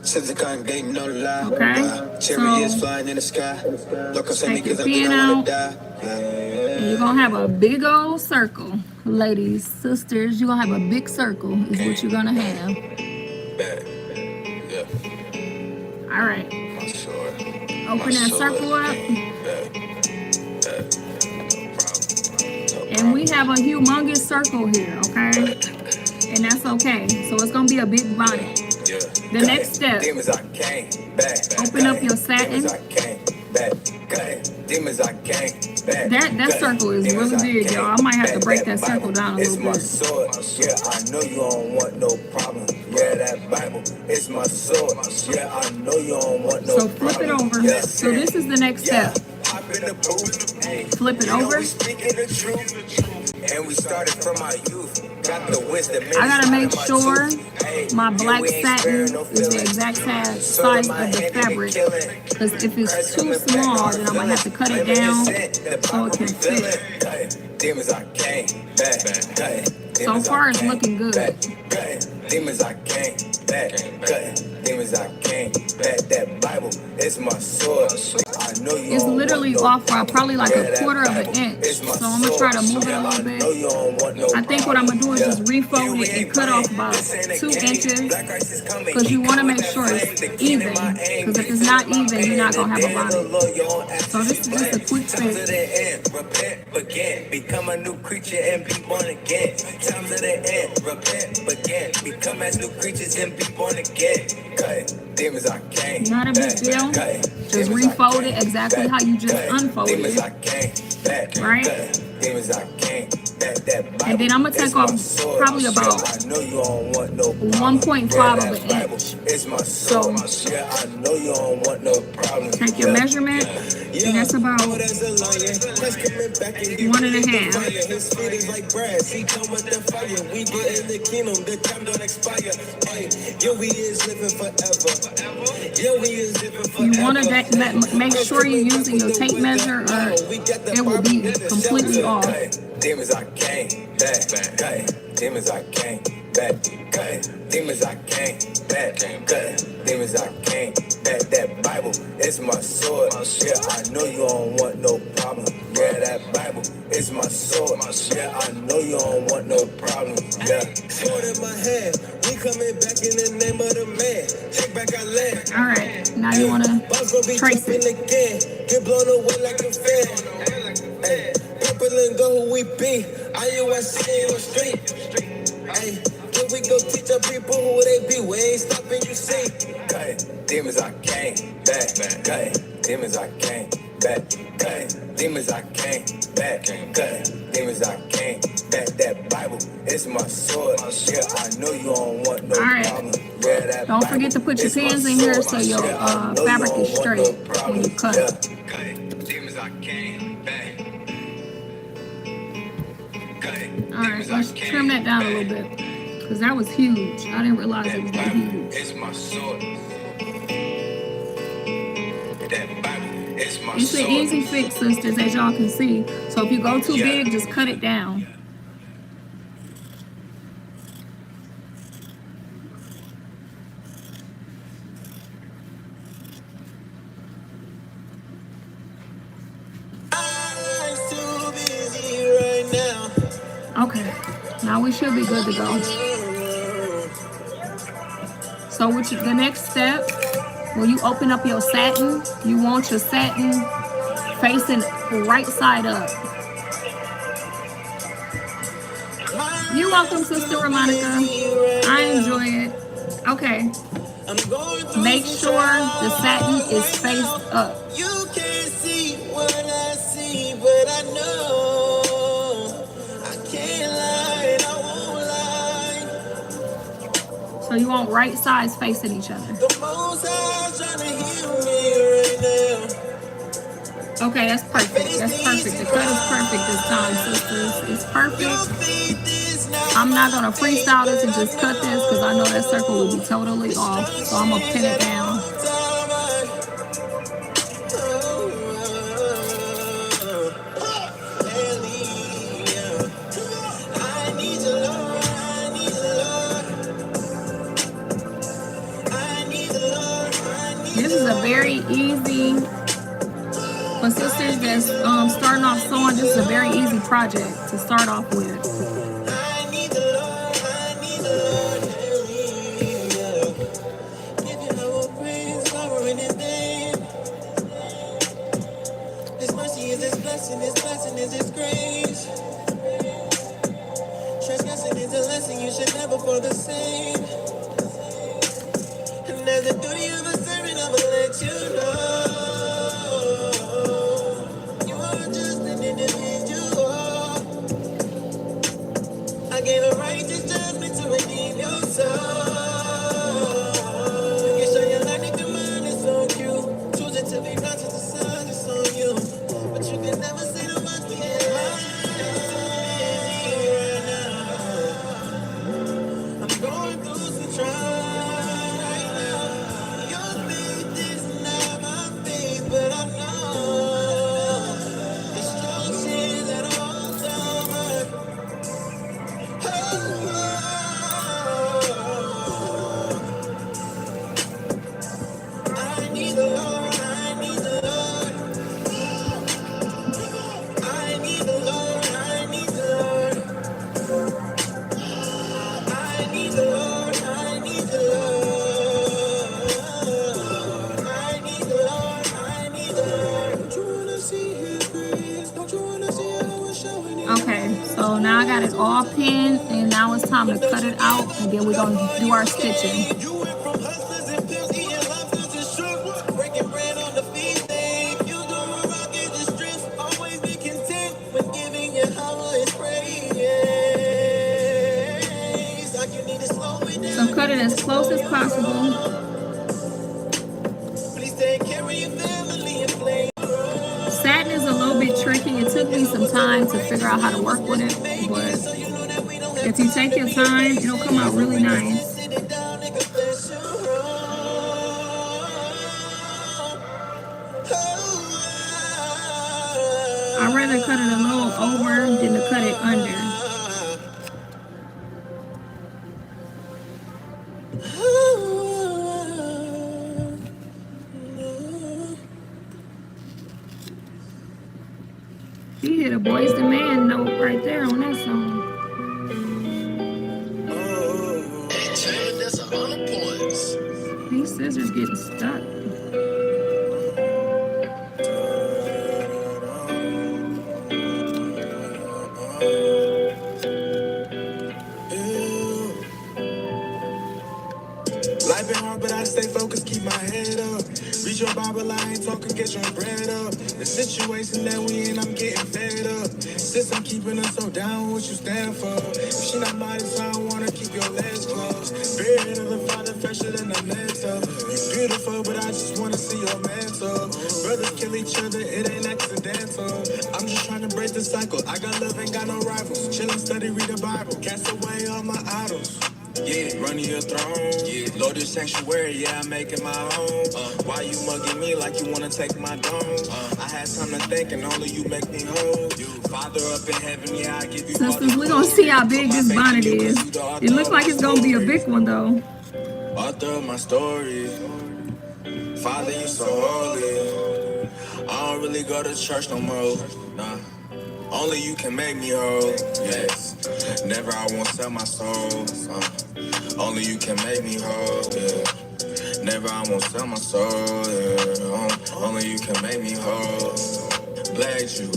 Since the cotton gate, no lie. Okay, Chariots flying in the sky. Look up at me, cause I do pen not wanna out. die. And you're gonna have a big old circle. Ladies, sisters, you're gonna have a big circle is what you're gonna have. Yeah. All right. My sword. Open that circle up. And we have a humongous circle here, okay? And that's okay. So it's gonna be a big bonnet. The next step, open up your satin. Demons I gang, that circle is really big, y'all. I might have to break that circle down a little bit. My sword. Yeah, I know you don't want no problem. Yeah, that Bible is my sword. Yeah, I know you don't want no So flip it over. So this is the next step. Flip it over. And we started from our youth. Got the wisdom. I gotta make sure my black satin is the exact size of the fabric. Because if it's too small, then I might have to cut it down so it can fit. So far, it's looking good. Demons I came back, demons I came back. That Bible is my sword. I know you. It's literally off by probably like a quarter of an inch. So I'm gonna try to move it a little bit. I think what I'm gonna do is just refold it and cut off about 2 inches, because you want to make sure it's even. Because if it's not even, you're not gonna have a bonnet. So this is just a quick fix. Repent, begin, become a new creature and be born again. Times of the end, repent, begin, become as new creatures and be born again. Demons I came. Not a big deal. Just refold it exactly how you just unfolded it. Right? And then I'm gonna take off probably about 1.5 of an inch. So take your measurement, and that's about 1.5. You want to make sure you're using your tape measure, or it will be completely off. Demons I came back, demons I came back, demons I came back, demons I came back. That Bible is my sword. Yeah, I know you don't want no problem. Yeah, that Bible is my sword. Yeah, I know you don't want no problem. Yeah, sword in my hand. We coming back in the name of the man. Take back our land. All right, now you want to trace it. Get blown away like a fan. Hey. People and go who we be. IUSC in the street. Hey, can we go teach our people who they be? We ain't stopping, you see. Demons I came back. Demons I came back. Demons I came back. Demons I came back. That Bible is my sword. Yeah, I know you don't want no problem. Yeah, don't forget to put your pins in here so your fabric is straight when you cut. Demons I came back. Alright, let's trim that down a little bit, because that was huge. I didn't realize it was that huge. It's an easy fix, sisters, as y'all can see. So if you go too big, just cut it down. Okay, now we should be good to go. So the next step, when you open up your satin, you want your satin facing right side up. You're welcome, Sister Romanica. I enjoy it. Okay. Make sure the satin is faced up. You can't see what I see, but I know. So you want right sides facing each other. Okay, that's perfect. That's perfect. The cut is perfect this time, sisters. It's perfect. I'm not going to freestyle this and just cut this, because I know that circle will be totally off. So I'm going to pin it down. This is a very easy, for sisters that's starting off sewing, this is a very easy project to start off with. His mercy is His blessing, His blessing is His grace. Transgressing is a lesson, you should never fall the same. And as the duty of a servant, I'ma let you know. all pinned, and now it's time to cut it out, and then we're gonna do our stitching. You went from hustlers and pimps eating lobsters to shrimp, breaking bread on the feast day. You go around get the strips, always be content when giving your humblest praise. Like you need to slow it down. So cut it as close as possible. Please take care of your family and play. Satin is a little bit tricky. It took me some time to figure out how to work with it, but if you take your time, it'll come out really nice. I'd rather cut it a little over than to cut it under. He hit a Boys II Men note right there on that song. That's 100 points. These scissors getting stuck. Life been hard, but I stay focused, keep my head up. Read your Bible, I ain't talking, get your bread up. The situation that we in, I'm getting fed up. System keeping us so down, what you stand for? If she not mine, so I wanna keep your legs closed. Spirit of the Father, fresher than the mental. You beautiful, but I just wanna see your mantle. Brothers kill each other, it ain't accidental. I'm just trying to break the cycle. I got love, ain't got no rivals. Chillin', study, read the Bible. Cast away all my idols. Yeah, running your throne. Yeah, Lord, this sanctuary, yeah, I'm making my home. Why you mugging me like you wanna take my dome? I had time to think, and only you make me whole. Father up in heaven, yeah, I give you all the Sisters, we're gonna see how big this bonnet is. It looks like it's gonna be a big one though. Author of my story. Father, you so holy. I don't really go to church no more. Nah. Only you can make me whole. Yes. Never I won't sell my soul. Only you can make me whole. Yeah. Never I won't sell my soul. Yeah. Only you can make me whole. Glad you.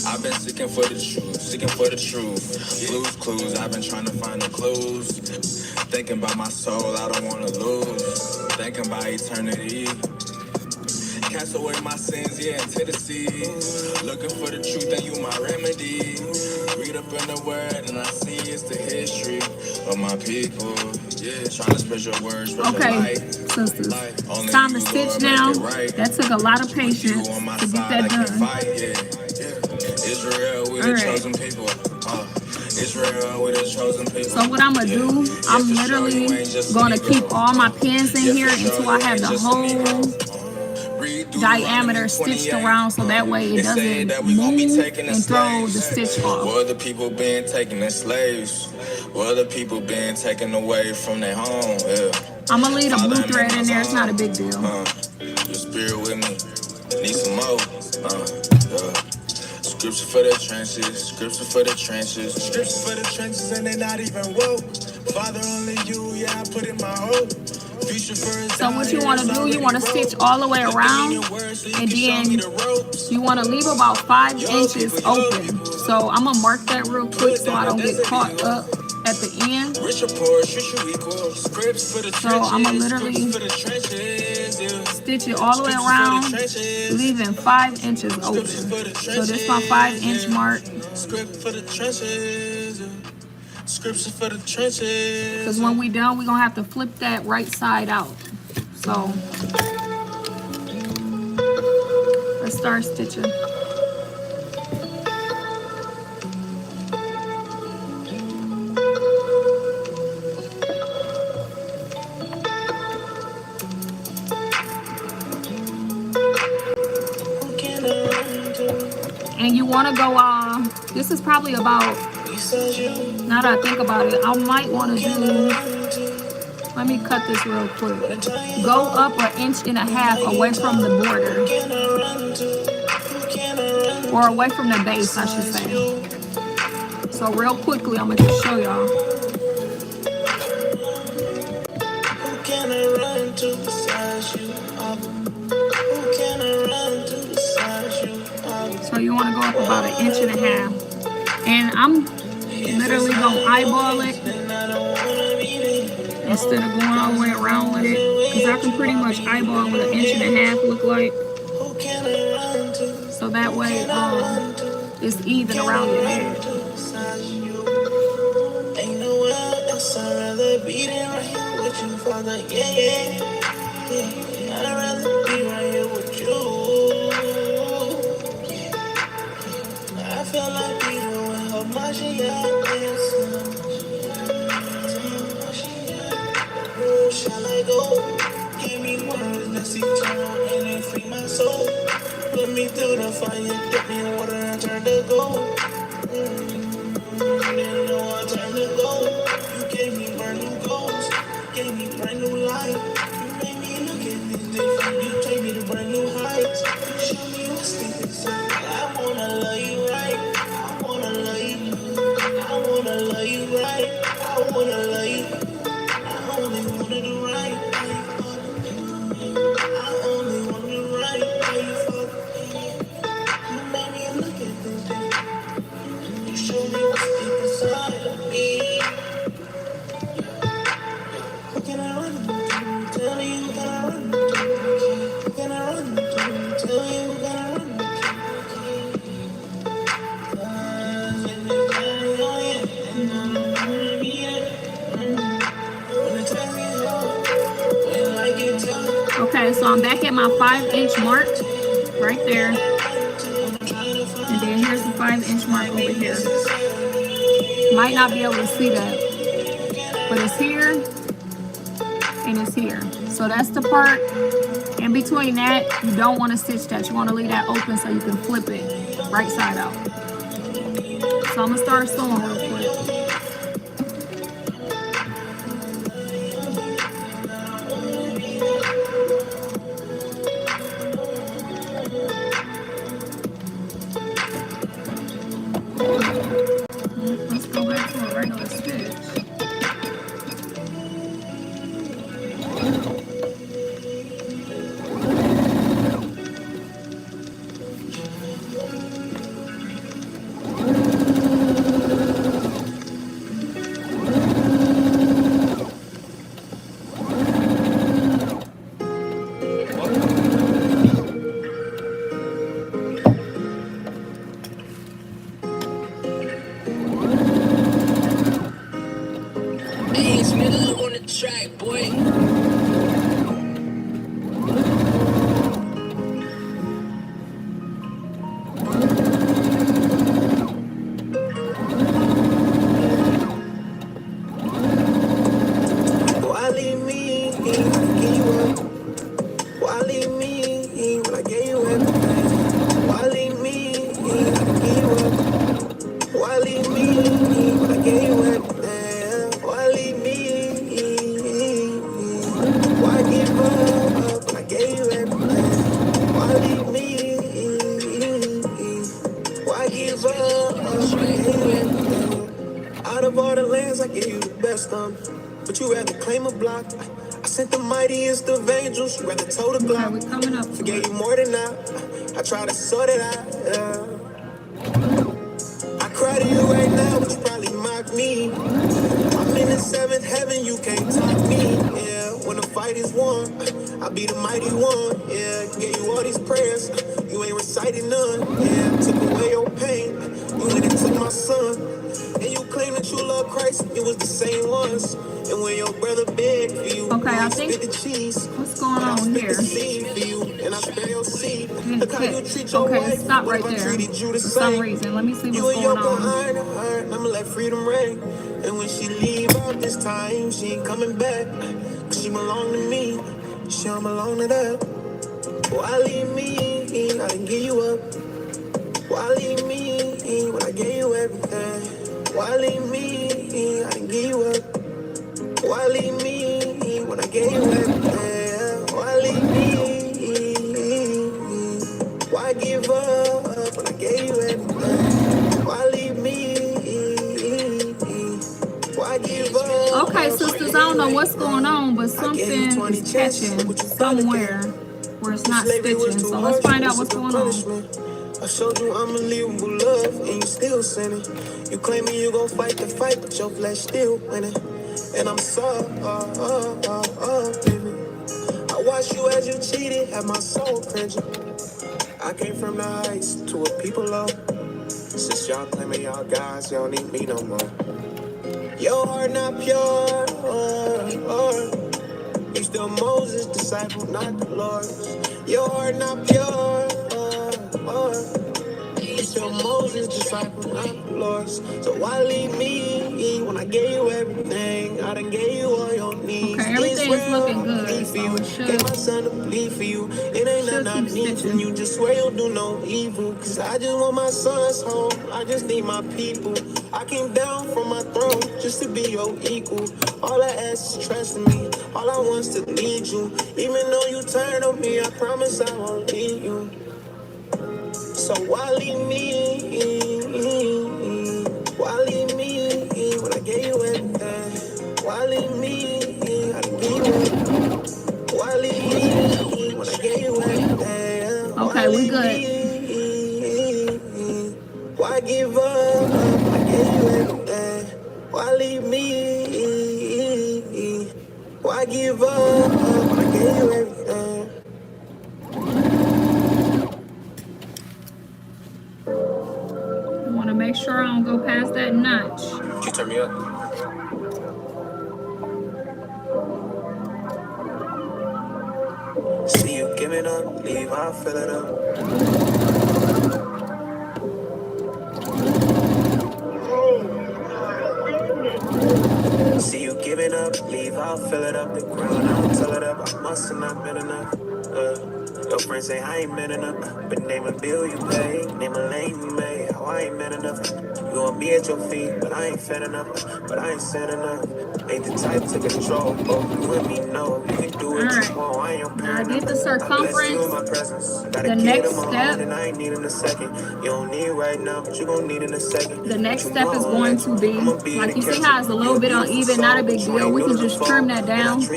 I've been seeking for the truth. Blues clues, I've been trying to find the clues. Thinking about my soul, I don't wanna lose. Thinking about eternity. Cast away my sins, yeah, into the sea. Looking for the truth, and you my remedy. Read up in the word, and I see it's the history of my people. Yeah, trying to spread your words, spread your Okay, light. sisters, it's time to stitch now. That took a lot of patience to get that done. Israel, we the chosen people. Israel, we the chosen people. So what I'm gonna do, I'm literally gonna keep all my pins in here until I have the whole diameter stitched around, so that way it doesn't move and throw the stitch off. Well, the people being taken as slaves. Well, the people being taken away from their home. Yeah. I'm gonna leave a blue thread in there. It's not a big deal. Your spirit with me. Need some more. Scripture for the trenches. Scripture for the trenches. Scripture for the trenches, and they not even woke. Father, only you, yeah, I put in my hope. So what you want to do, you want to stitch all the way around, and then you want to leave about 5 inches open. So I'm going to mark that real quick so I don't get caught up at the end. So I'm going to literally stitch it all the way around, leaving 5 inches open. So this is my 5-inch mark. Scripture for the trenches. Because when we done, we're going to have to flip that right side out. So let's start stitching. And you want to go, this is probably about, now that I think about it, I might want to do, let me cut this real quick. Go up 1.5 inches away from the border. Or away from the base, I should say. So real quickly, I'm going to just show y'all. So you want to go up about 1.5 inches. And Literally gonna eyeball it instead of going all the way around with it, because I can pretty much eyeball what 1.5 inches look like. So that way it's even around your head. Ain't nowhere else I'd rather be than right here with you, Father. Yeah. I'd rather be right here with you. I feel like we doing how much shall I go? Give me words that's eternal and they free my soul. Put me through the fire, get me water and turn to gold. Didn't know I turned to gold. You gave me brand new goals, gave me brand new life. You made me look at this different. You take me to brand new heights. You show me what's deep inside. I wanna love you right. I wanna love you. I wanna love you right. I wanna love you. I only wanna do right. I only wanna do right. You made me look at this different. You show me what's deep inside of me. Who can I run to? Tell me who can I run to? Who can I run to? Tell me who can I run to? Okay, so I'm back at my 5-inch mark right there. And then here's the 5-inch mark over here. Might not be able to see that, but it's here and it's here. So that's the part in between that. You don't want to stitch that. You want to leave that open so you can flip it right side out. So I'm gonna start sewing real quick. Let's go back to a regular stitch. Out of all the lands, I gave you the best of them. But you rather claim a block. I sent the mightiest of angels. You rather told a block. Okay, we're coming up. Forgave you more than that. I try to sort it out. Yeah. I cry to you right now, but you probably mock me. I'm in the 7th heaven, you can't top me. Yeah, when the fight is won, I'll be the mighty one. Yeah, gave you all these prayers, you ain't reciting none. Yeah, took away your pain, you went and took my son. And you claim that you love Christ, it was the same ones. And when your brother begged for you, okay, I think spit the cheese. What's going on here? And I spare your seed. Look how you treat your Okay, wife, stop right there. For some reason, let me see what's going on. I'ma let freedom reign. And when she leave out this time, she ain't coming back. Cause she belong to me, she don't belong to that. Why leave me? I didn't give you up. Why leave me when I gave you everything? Why leave me? I didn't give you up. Why leave me when I gave you everything? Why leave me? Why give up when I gave you everything? Why leave me? Why give up? Okay, sisters, I don't know what's going on, but something is catching somewhere where it's not stitching. So let's find out what's going on. I showed you unbelievable love, and you still sinning. You claiming you gon' fight the fight, but your flesh still winning. And I'm sorry, baby. I watched you as you cheated, had my soul cringing. I came from the heights to a people low. Since y'all claiming y'all guys, y'all need me no more. Your heart not pure, you still Moses' disciple, not the Lord's. Your heart not pure, you still Moses' disciple, not the Lord's. So why leave me when I gave you everything? I done gave you all your needs. Okay, everything is looking good, so it Gave my son to bleed for you. It ain't nothing I need from you. Just swear you'll do no evil. Cause I just want my sons home. I just need my people. I came down from my throne just to be your equal. All I ask is trust in me. All I want is to lead you. Even though you turn on me, I promise I won't leave you. So why leave me? Why leave me when I gave you everything? Why leave me? I done gave you everything. Why leave me when I gave you everything? Okay, we good. Why give up when I gave you everything? Why leave me? Why give up when I gave you everything? I want to make sure I don't go past that notch. Can you turn me up? See you giving up, leave, I'll fill it up. See you giving up, leave, I'll fill it up. The ground, I'll tell it up. I must have not been enough. Your friends say I ain't man enough, but name a bill you pay, name a lane you made. How I ain't man enough. You want me at your feet, but I ain't fed enough, but I ain't said enough. Ain't the type to control, but you and me know you can do what you want. I ain't your Now parent. get the I bless you in circumference. my presence. Got The a kid next of my step. own, and I ain't need in a second. You don't need right now, but you gon' need in a second. The next step is going to be, like you see how it's a little bit uneven, not a big deal. We can just trim that down. So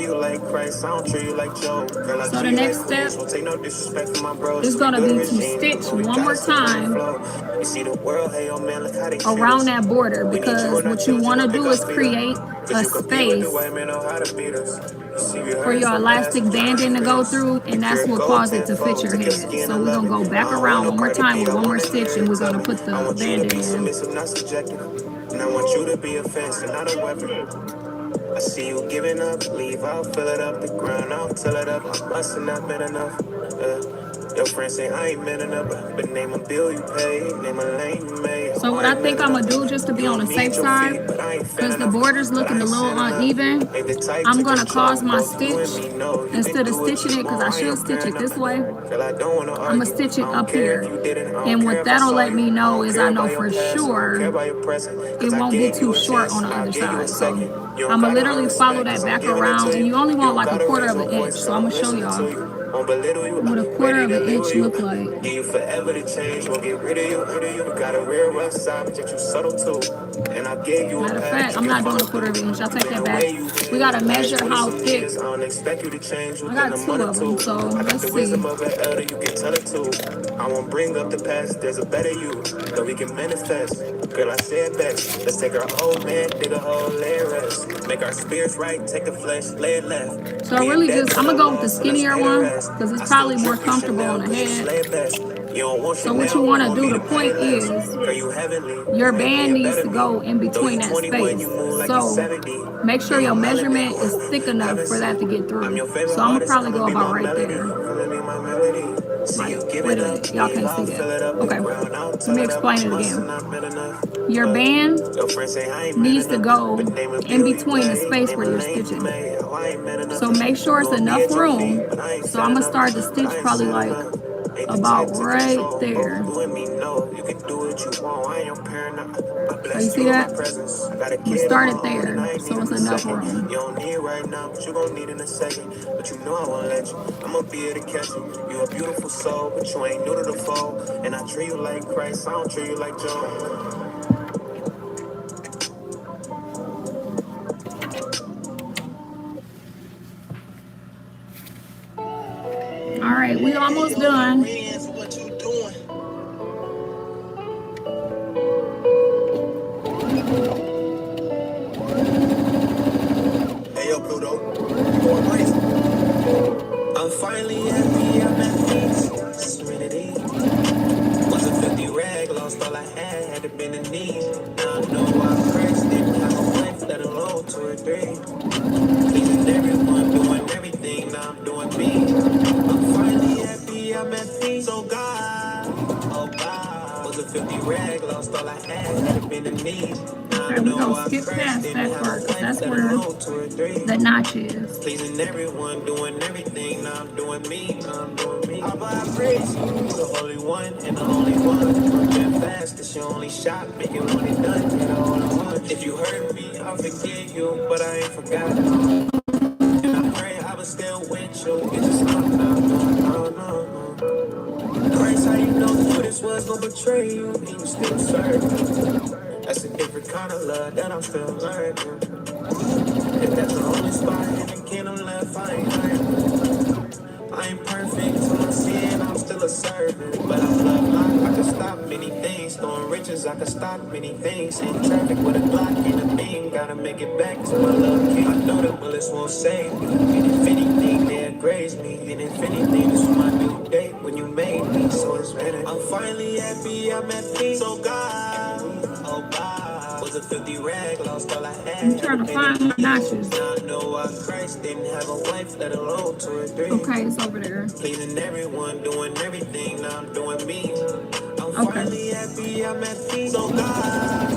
the next step is going to be to stitch one more time around that border, because what you want to do is create a space for your elastic banding to go through, and that's what caused it to fit your head. So we're going to go back around one more time with one more stitch, and we're going to put the banding in. And I want you to be a fence and not a weapon. I see you giving up, leave, I'll fill it up. The ground, I'll tell it up. I must have not been enough. Your friends say I ain't man enough, but name a bill you pay, name a lane you made. So what I think I'm gonna do, just to be on the safe side, because the border's looking a little uneven, I'm gonna cause my stitch, instead of stitching it, because I should stitch it this way, I'm gonna stitch it up here. And what that'll let me know is I know for sure it won't get too short on the other side. So I'm gonna literally follow that back around, and you only want like a quarter of an inch. So I'm gonna show y'all what a quarter of an inch look like. Give you forever to change, won't get rid of you. Got a real rough side, but you subtle too. And I gave you Matter of fact, I'm not doing a quarter of an inch. I'll take that back. We gotta measure how thick. I don't expect you to change I got two of them, so let's see. I won't bring up the past, there's a better you that we can manifest. Girl, I said best. Let's take our old man, dig a hole, lay it rest. Make our spirits right, take the flesh, lay it left. So really just, I'm gonna go with the skinnier one, because it's probably more comfortable on the head. So what you want to do, the point is, your band needs to go in between that space. So make sure your measurement is thick enough for that to get through. So I'm gonna probably go about right there. Like, wait a minute, y'all can't see that. Okay, let me explain it again. Your band needs to go in between the space where you're stitching. So make sure it's enough room. So I'm gonna start the stitch probably like about right there. So you see that? We started there, so it's enough room. You don't need right now, but you gon' need in a second. But you know I won't let you. I'ma be here to catch you. You a beautiful soul, but you ain't new to the fold. And I treat you like Christ, I don't treat you like Joe. All right, we almost done. rag, lost all I had been in need. Okay, we're gonna skip past that part because that's where the notch is. Pleasing everyone, doing everything. Now I'm doing me. I praise you, the Holy One and the only one. Been fast, it's your only shot. Make it when it's done. Get all I want. If you hurt me, I'll forgive you, but I ain't forgotten. And I pray I was still with you. It's just no. Christ, how you know Judas was gonna betray you? And you still serve me. That's a different kind of love that I'm still learning. If that's the only spot in the kingdom left, I ain't perfect, so I'm sin, I'm still a servant. But I love life, I can stop many things. Throwing riches, I can stop many things. In traffic with a Glock and a beam, gotta make it back to my love king. I know the bullets won't save me, and if anything, they'll graze me. And if anything, this was my new day when you made me, so it's better. I'm finally happy, I'm at peace, oh God, oh God. Was a filthy rag, lost all I had. I'm trying to find my notches. Now I know why Christ didn't have a wife, let alone 2 or 3. Okay, it's over there. Pleasing everyone, doing everything. Now I'm doing me. I'm finally happy, I'm at peace. Oh God,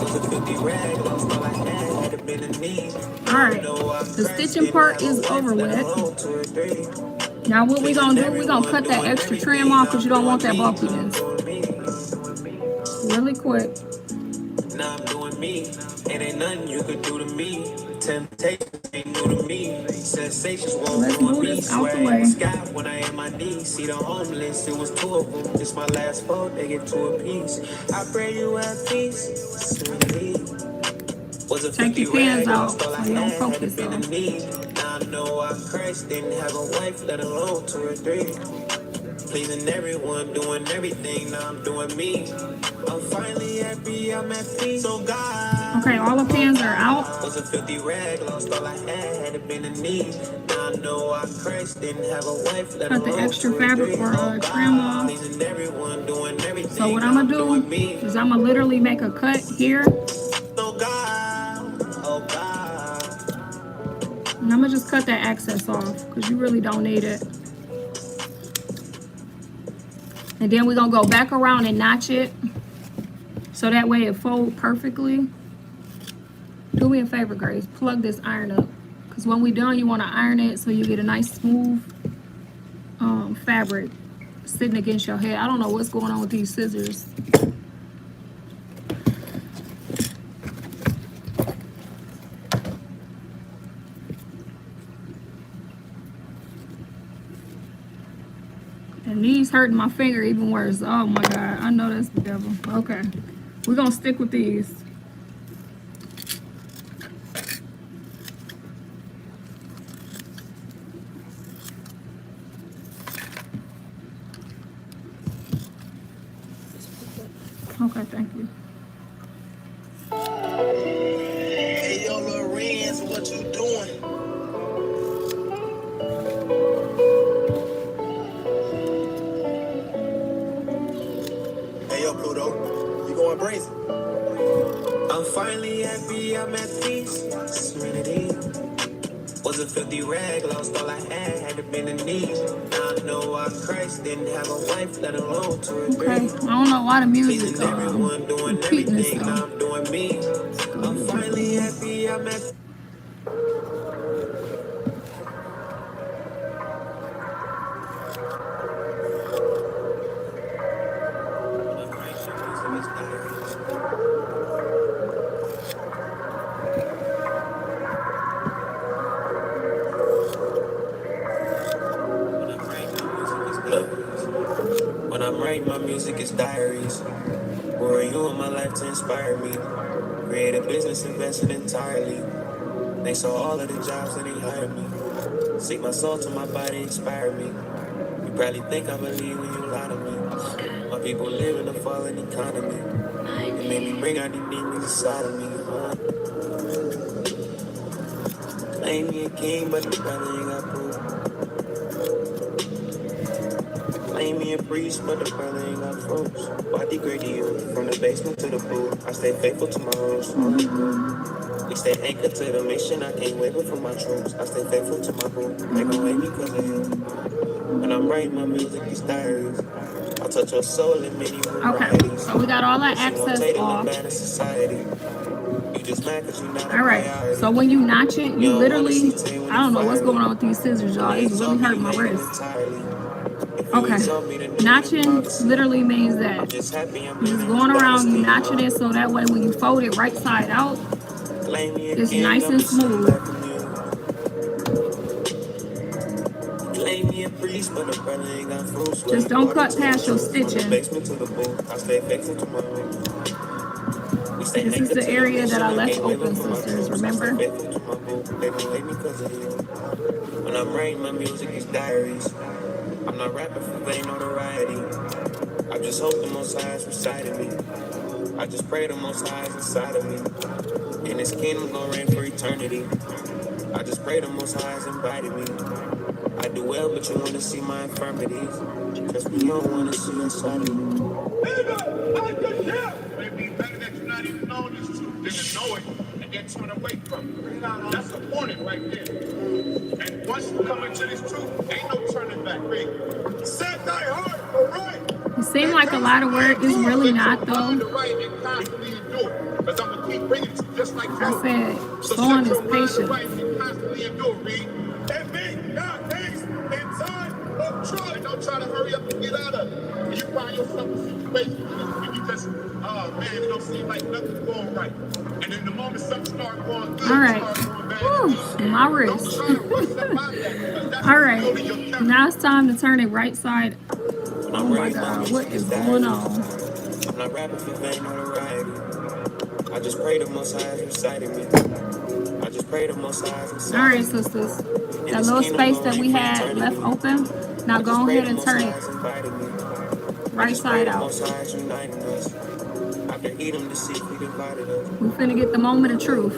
was a filthy rag, lost all I had been in need. Alright, the stitching part is over with. Now what we gonna do, we gonna cut that extra trim off because you don't want that bulkiness. Really quick. Now I'm doing me. It ain't nothing you could do to me. Temptations ain't new to me. Sensations won't move this out the way. Sky when I am my knees. See the homeless, it was 2 of them. It's my last 4, they get 2 apiece. I pray you have peace. Take your pants out so you don't focus on. Now I know why Christ didn't have a wife, let alone 2 or 3. Pleasing everyone, doing everything. Now I'm doing me. I'm finally happy, I'm at peace. Oh God. Okay, all the pins are out. Was a filthy rag, lost all I had been in need. Now I know why Christ didn't have a wife. Cut the extra fabric or trim off. Pleasing everyone, doing everything. So what I'm gonna do is I'm gonna literally make a cut here. Oh God, oh God. And I'm gonna just cut that excess off because you really don't need it. And then we're gonna go back around and notch it so that way it folds perfectly. Do me a favor, Grace, plug this iron up because when we're done you want to iron it so you get a nice smooth fabric sitting against your head. I don't know what's going on with these scissors. And these hurting my finger even worse. Oh my God, I know that's the devil. Okay, we're gonna stick with these. Okay, thank you. Hey, yo, Lorenz, what you doing? Hey, yo, Pluto, you going brazen? I'm finally happy, I'm at peace. Serenity. Was a filthy rag, lost all I had been in need. Now I know why Christ didn't have a wife, let alone 2 or 3. Okay, I don't know why the music Pleasing everyone, doing repeating everything. Now itself. I'm doing me. I'm finally happy, I'm at When I'm writing, my music is diaries. Who are you in my life to inspire me? Create a business invested entirely. They saw all of the jobs and they hired me. Seek my soul to my body, inspire me. You probably think I believe when you lie to me. My people live in a falling economy. It made me bring out the demons inside of me. Claim me a king, but the brother ain't got proof. Claim me a priest, but the brother ain't got fruits. Why degrade you from the basement to the pool? I stay faithful to my rules. We stay anchored to the mission. I can't waver from my troops. I stay faithful to my boo. They gon' hate me cause of you. When I'm writing my music, these diaries. I touch your soul in many Okay, varieties. so we got all that access off. All right, so when you notch it, you literally, I don't know what's going on with these scissors, y'all. It's really hurting my wrist. Okay, notching literally means that you're just going around, you notching it so that way when you fold it right side out, it's nice and smooth. Just don't cut past your stitching. This is the area that I left open, sisters, remember? When I'm writing, my music is diaries. I'm not rapping for vain notoriety. I just hope the Most High is beside of me. I just pray the Most High is inside of me. And His kingdom gonna reign for eternity. I just pray the Most High is invited me. I do well, but you wanna see my infirmities. Cause we don't wanna see inside of me. Nigga, I could tell. But it'd be better that you're not even knowing this truth than to know it and then turn away from it. That's a warning right there. And once you come into this truth, ain't no turning back. Set thy heart aright. It seems like a lot of work. It's really not, though. Like I said, Sean is patient. Don't try to hurry up and get out of it. You find yourself in a situation and you just, oh man, it don't seem like nothing's going right. And in the moment something starts going good, all right. Whew, my wrist. All right, now it's time to turn it right side. Oh my God, what is going on? I'm not rapping for vain notoriety. I just pray the Most High is beside of me. I just pray the Most High is beside of me. All right, sisters. That little space that we had left open, now go ahead and turn it right side out. We finna get the moment of truth.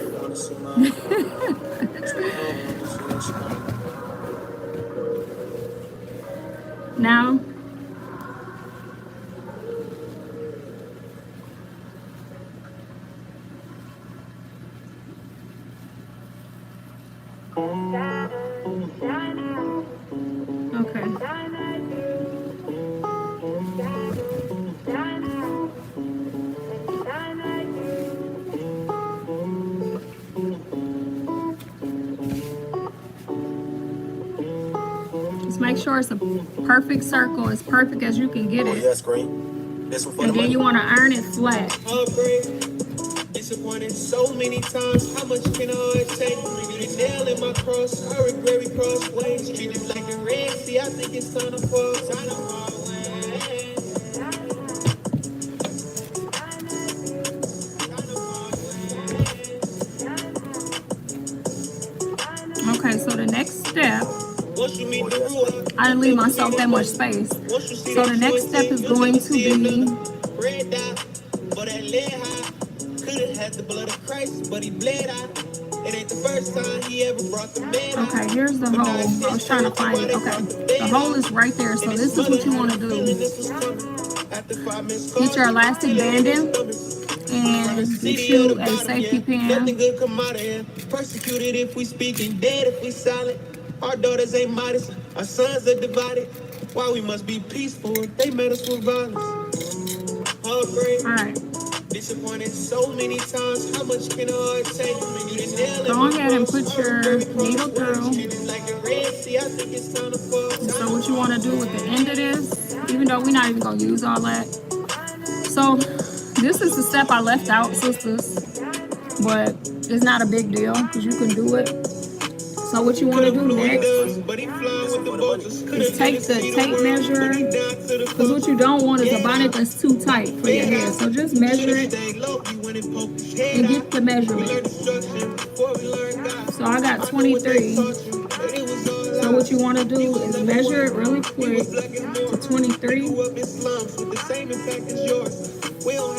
Now, okay. Just make sure it's a perfect circle, as perfect as you can get it. And then you want to iron it flat. Disappointed so many times. How much can I take? You the nail in my cross. I regret we cross ways. Treated like the Red Sea. I think it's time to fall. Time to fall away. Okay, so the next step, I didn't leave myself that much space. So the next step is going to be okay, here's the hole. I was trying to find it. Okay, the hole is right there. So this is what you want to do. Get your elastic banding and get you a safety pin. Nothing good come out of here. Persecuted if we speaking, dead if we silent. Our daughters ain't modest, our sons are divided. Why we must be peaceful? They made us with violence. All right. Disappointed so many times. How much can I take? Go ahead and put your needle through. So what you want to do with the end of this, even though we're not even going to use all that. So this is the step I left out, sisters. But it's not a big deal because you can do it. So what you want to do next is take the tape measure, because what you don't want is a bonnet that's too tight for your hair. So just measure it and get the measurement. So I got 23. So what you want to do is measure it really quick to 23.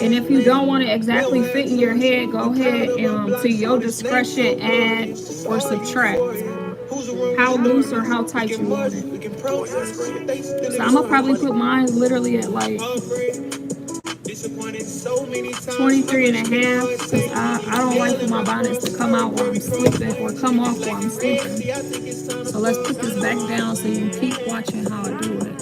And if you don't want it exactly fit in your head, go ahead and to your discretion add or subtract how loose or how tight you want it. So I'm gonna probably put mine literally at like 23 and a half, because I don't like for my bonnets to come out while I'm sleeping or come off while I'm sleeping. So let's put this back down so you can keep watching how I do it.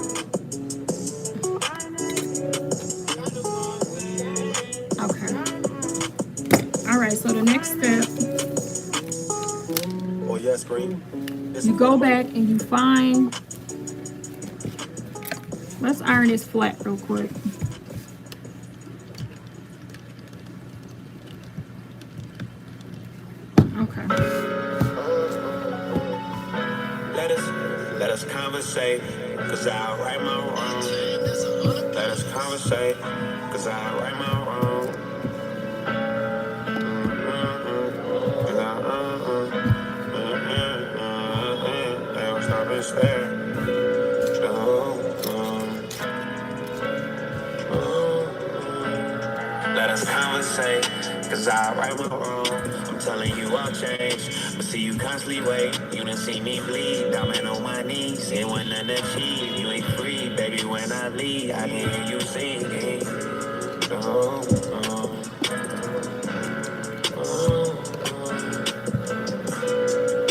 scream. You go back and you find, let's iron this flat real quick. Okay. Let us conversate, cause I'll right my wrong. Let us conversate, cause I'll right my wrong. They will stop and stare. Let us conversate, cause I right my wrong. I'm telling you I'll change, but see you constantly wait. You done see me bleed, diamond on my knees. It wasn't nothing to achieve, you ain't free, baby, when I leave. I can hear you singing. Oh, oh, oh,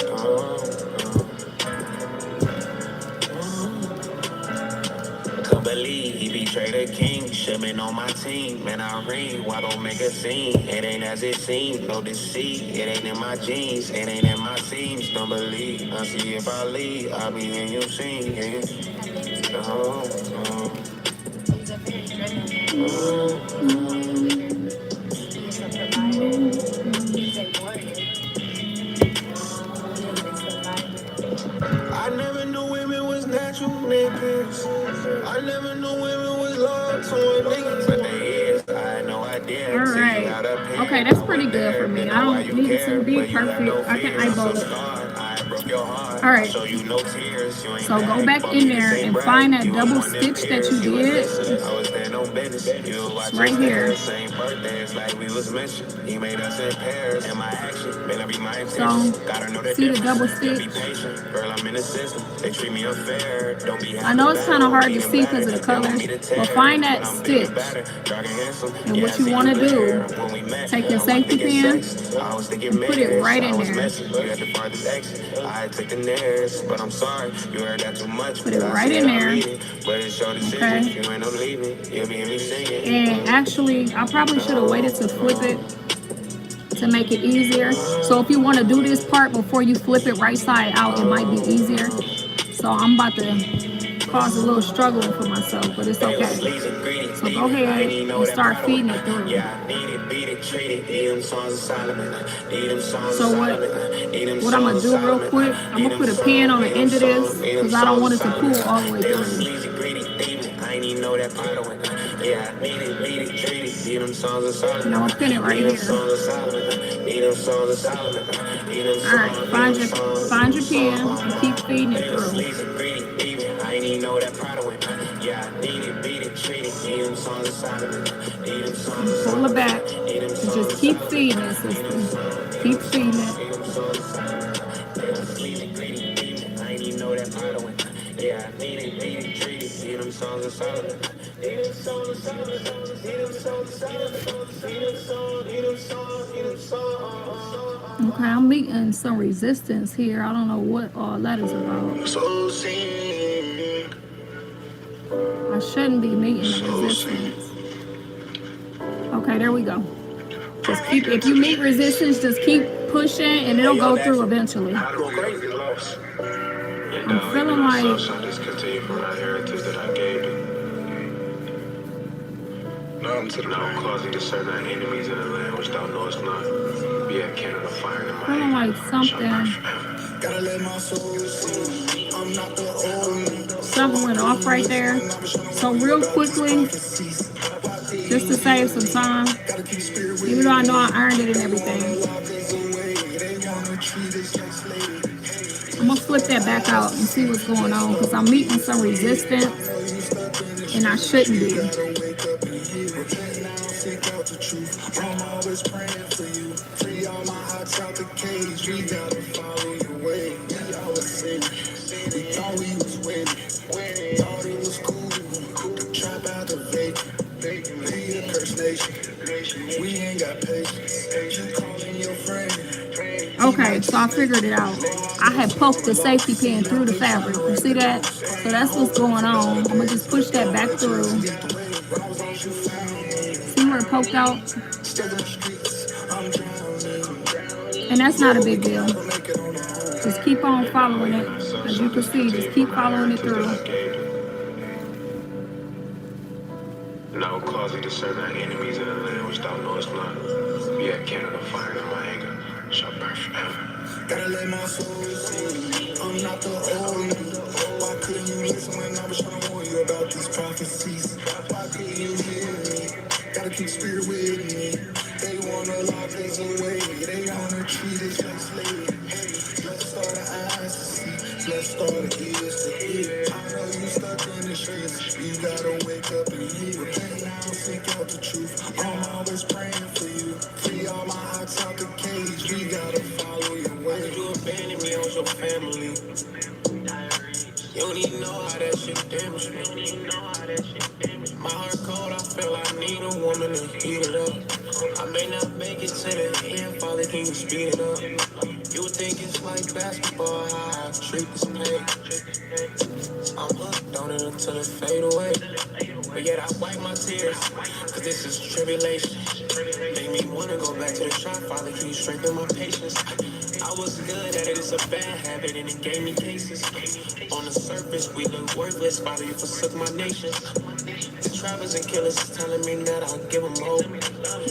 oh, Couldn't believe he betrayed a king. Should've been on my team. Man, I ring. Why don't make a scene? It ain't as it seems. No deceit. It ain't in my jeans. It ain't in my seams. Don't believe. I see if I leave, I'll be in your scene. Yeah. Oh, oh. I never knew women was natural niggas. I never knew women was loyal to a nigga. But they is, I had no idea. All right. Okay, that's pretty good for me. I don't need it to be perfect. I can eyeball it. All right. So go back in there and find that double stitch that you did. It's right here. So see the double stitch? I know it's kind of hard to see because of the colors, but find that stitch. And what you want to do, take your safety pin and put it right in there. Put it right in there. Okay. And actually, I probably should have waited to flip it to make it easier. So if you want to do this part before you flip it right side out, it might be easier. So I'm about to cause a little struggling for myself, but it's okay. So go ahead and start feeding it through. So what I'm gonna do real quick, I'm gonna put a pin on the end of this because I don't want it to pull all the way through. And I'm gonna pin it right here. Alright, find your pin and keep feeding it through. Pull it back and just keep feeding it, sister. Keep feeding it. Okay, I'm meeting some resistance here. I don't know what all that is about. I shouldn't be meeting resistance. Okay, there we go. Just keep, if you meet resistance, just keep pushing and it'll go through eventually. I'm feeling like causing certain enemies in the land which thou knowest not. Be at Canada fire in my feeling like something went off right there. So real quickly, just to save some time, even though I know I ironed it and everything, I'm gonna flip that back out and see what's going on because I'm meeting some resistance and I shouldn't be. Okay, so I figured it out. I had poked the safety pin through the fabric. You see that? So that's what's going on. I'm gonna just push that back through. See where it poked out? And that's not a big deal. Just keep on following it. As you can see, just keep following it through. And I will cause thee to serve thy enemies in a land which thou knowest not. Yet cannot the fire of my anger shall burn forever. Gotta let my soul see. I'm not the old me. Why couldn't you listen when I was trying to warn you about these prophecies? Why couldn't you hear me? Gotta keep spirit with me. They wanna lock us away. They wanna treat us like slaves. Hey, let's start the eyes to see. Let's start the ears to hear. I know you stuck in the streets. You gotta wake up and hear. Hey, now seek out the truth. I'm always praying for you. Free all my ox out the cage. We gotta follow your way. You abandon me on your family. You don't even know how that shit damaged me. My heart cold, I feel I need a woman to heat it up. I may not make it to the end, Father, can you speed it up? You would think it's like basketball, how I treat this pain. I'm hooked on it until it fade away. But yet I wipe my tears, cause this is tribulation. Make me wanna go back to the shop, Father, can you strengthen my patience? I was good at it, it's a bad habit, and it gave me cases. On the surface, we look worthless, Father, you forsook my nation. The trappers and killers is telling me that I'll give them hope.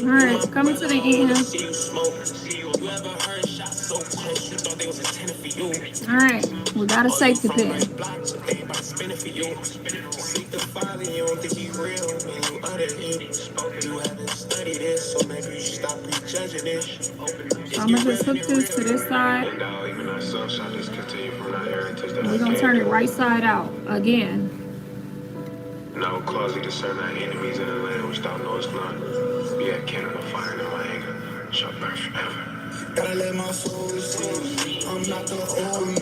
Alright, coming to the end. See you smoke. You ever heard shots so close, you thought they was intended for you. Alright, we got a safety pin. Everybody spinning for you. Seek the Father, you don't think he real when you utter it. You haven't studied this, so maybe you should stop prejudging it. So I'm gonna just hook this to this side. And thou even thyself shalt discontinue from thy heritage that We're I gonna gave turn thee. it right side out again. And I will cause thee to serve thy enemies in a land which thou knowest not. Yet cannot the fire of my anger shall burn forever. Gotta let my soul see. I'm not the old me.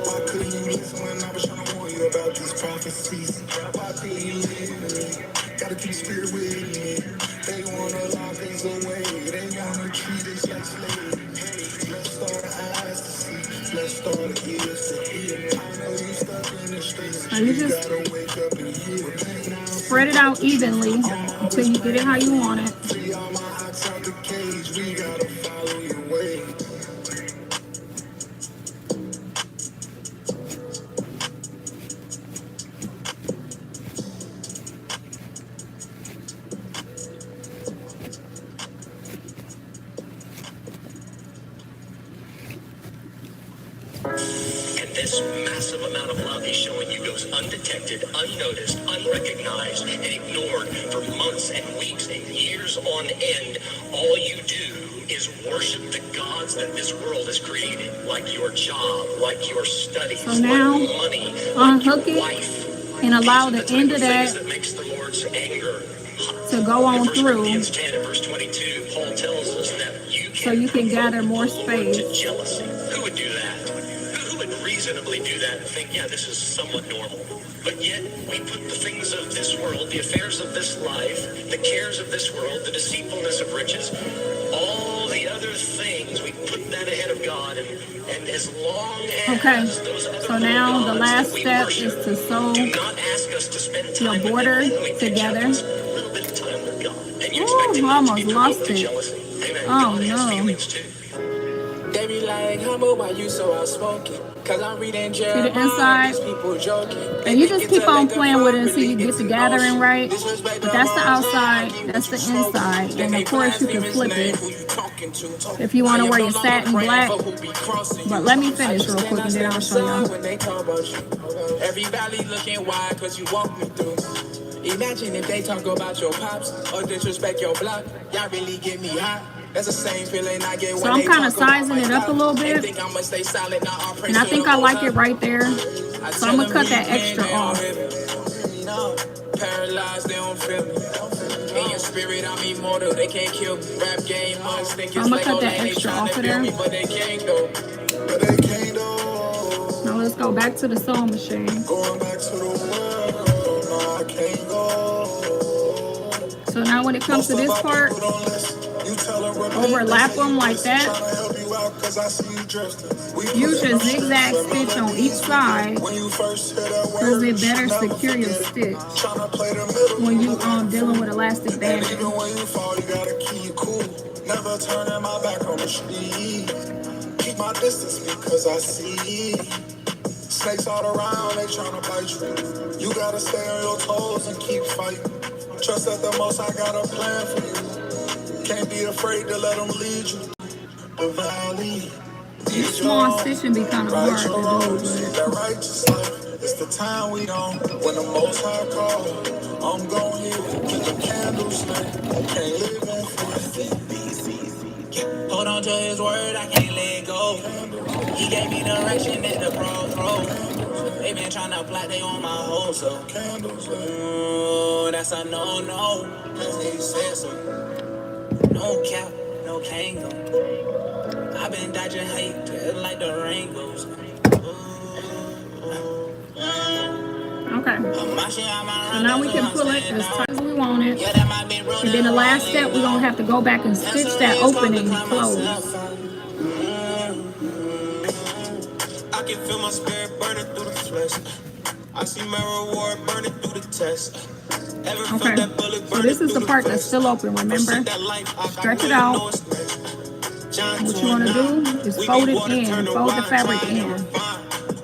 Why couldn't you listen when I was trying to warn you about these prophecies? Why couldn't you hear me? Gotta keep spirit with me. They wanna lock us away. They wanna treat us like slaves. Hey, let's start the eyes to see. Let's start the ears to hear. I know you stuck in the streets. So you just Gotta wake up and hear. spread it out evenly until you get it how you want it. Free all my ox out the cage. We gotta follow your way. And this massive amount of love he's showing you goes undetected, unnoticed, unrecognized, and ignored for months and weeks and years on end. All you do is worship the gods that this world has created, like your job, like your studies, So now, like money, unhook like your it wife. and allow These are the type end of of things that makes the Lord's anger hot. to go on In 1 through Corinthians 10 and verse 22, Paul tells us that you so you can gather more provoke the Lord to space. jealousy. Who would do that? Who would reasonably do that and think, yeah, this is somewhat normal? But yet, we put the things of this world, the affairs of this life, the cares of this world, the deceitfulness of riches, all the other things, we put that ahead of God. And as long as Okay, those other so now the gods last that we step worship is to sew do not ask us to spend your time with border them, we pitch out together. just a little bit of time with God. And you Ooh, expect him I not to be almost provoked lost to it. jealousy. Amen. Oh God has no. feelings too. They be like, humble, why you so outspoken? Cause I'm reading See the Jeremiah, inside? these people joking. And you just keep on playing with it until you get the gathering right. But that's the outside, that's the inside. And of course you can flip it if you want to wear your satin black. But let me finish real quick and then I'll show y'all. Every valley looking wide cause you walk me through. Imagine if they talk about your pops or disrespect your block. Y'all really get me hot. That's the same feeling I get when So I'm they kind of talk about sizing my it up a style. little They bit. think I'ma stay silent, now I'll pray And I to think the I Most like High. it right there. I So tell I'm going them to cut we that can, extra they don't off. hear me. No, paralyzed, they don't feel me. In your spirit, I'm immortal, they can't kill me. Rap game, much think So it's I'm going like to cut that they extra trying off to of build there. me, but they can't though. But they can't though. Now let's go back to the sewing machine. Going back to the world, no, I can't go. So now when it comes to this part, overlap them like that. Use your zigzag stitch on each side because it better secure your stitch when you dealing with elastic banding. Even when you fall, you gotta keep cool. Never turning my back on the street. Keep my distance because I see snakes all around, they tryna bite you. You gotta stay on your toes and keep fighting. Trust that the most I got a plan for you. Can't be afraid to let them lead you. The valley. This small stitching be kind of hard to do, but that righteous life. It's the time we on. When the most high call, I'm gon' hear it. Keep the candles lit. Can't live in fear. Hold on to his word, I can't let go. He gave me direction at the crossroad. They been tryna plot, they on my hole, so that's a no-no. He said so. No cap, no kango. I've been dodging hate just like the rain goes. okay. So now we can pull it as tight as we want it. And then the last step, we're gonna have to go back and stitch that opening closed. I can feel my spirit burning through the flesh. I see my reward burning through the test. Okay, so this is the part that's still open, remember? Stretch it out. What you want to do is fold it in, fold the fabric in.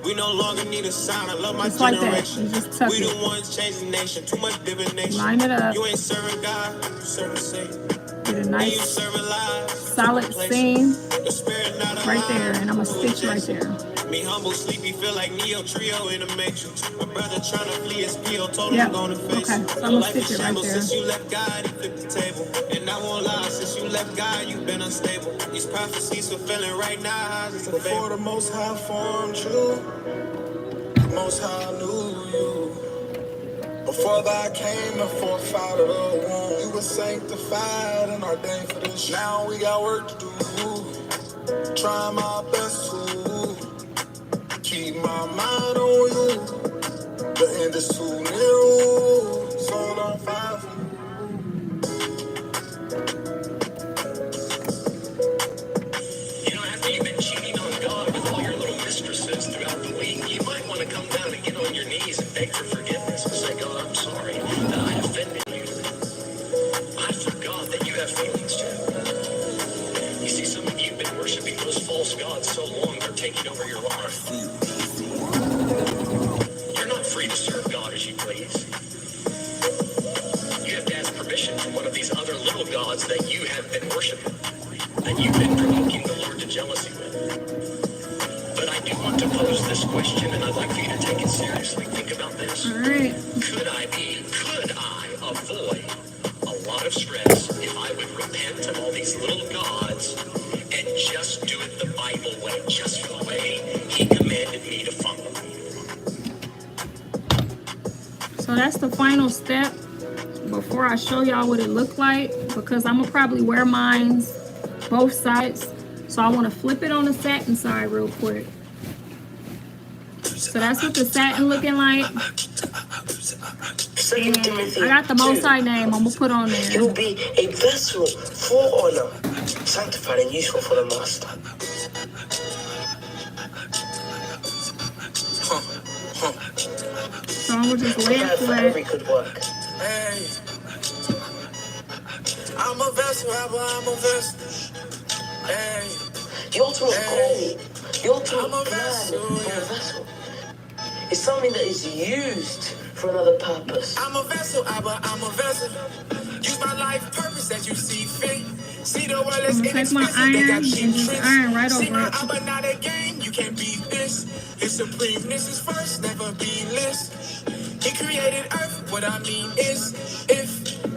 We no longer need a sign. I love my just like that. generation. You just tuck we it. the ones change the nation. Too much divination. Line it up. You ain't serving God, you serving Satan. Get a nice solid seam right there, and I'm gonna stitch right there. Me humble, sleepy, feel like Neo Trio in the Matrix. My brother trying to flee his PO, told him gonna face it. So I'm gonna stitch it right there. Since you left God, he flipped the table. And I won't lie, since you left God, you've been unstable. These prophecies fulfilling right now, how's it before the Most High formed you, the Most High knew you. Before that came and forth out of the womb, you were sanctified and ordained for this. Now we got work to do. Trying my best to keep my mind on you. The end is too near, so don't fight for you. You know, after you've been cheating on God with all your little mistresses throughout the week, you might want to come down and get on your knees and beg for forgiveness and say, God, I'm sorry that I offended you. I forgot that you have feelings too. You see, some of you have been worshiping those false gods so long they're taking over your life. You're not free to serve God as you please. You have to ask permission from one of these other little gods that you have been worshiping, that you've been provoking the Lord to jealousy with. But I do want to pose this question, and I'd like for you to take it seriously. Think about this. All right. Could I avoid a lot of stress if I would repent of all these little gods and just do it the Bible way, just the way He commanded me to follow? So that's the final step before I show y'all what it looked like, because I'm gonna probably wear mine both sides. So I want to flip it on the satin side real quick. So that's what the satin looking like. And I got the Most High name I'm gonna put on there. You will be a vessel for honor, sanctified and useful for the master. So I'm gonna just lay it flat. Every good work. Hey, I'm a vessel, I'm a vessel. Hey, The ultimate goal, the ultimate plan for a vessel is something that is used for another purpose. I'm a vessel, I'm a vessel. Use my life purpose as you see fit. See the world as take my iron and just iron right see over my it. Abba, not a game, you can't beat this. His supremeness is first, never be less. He created earth, what I mean is,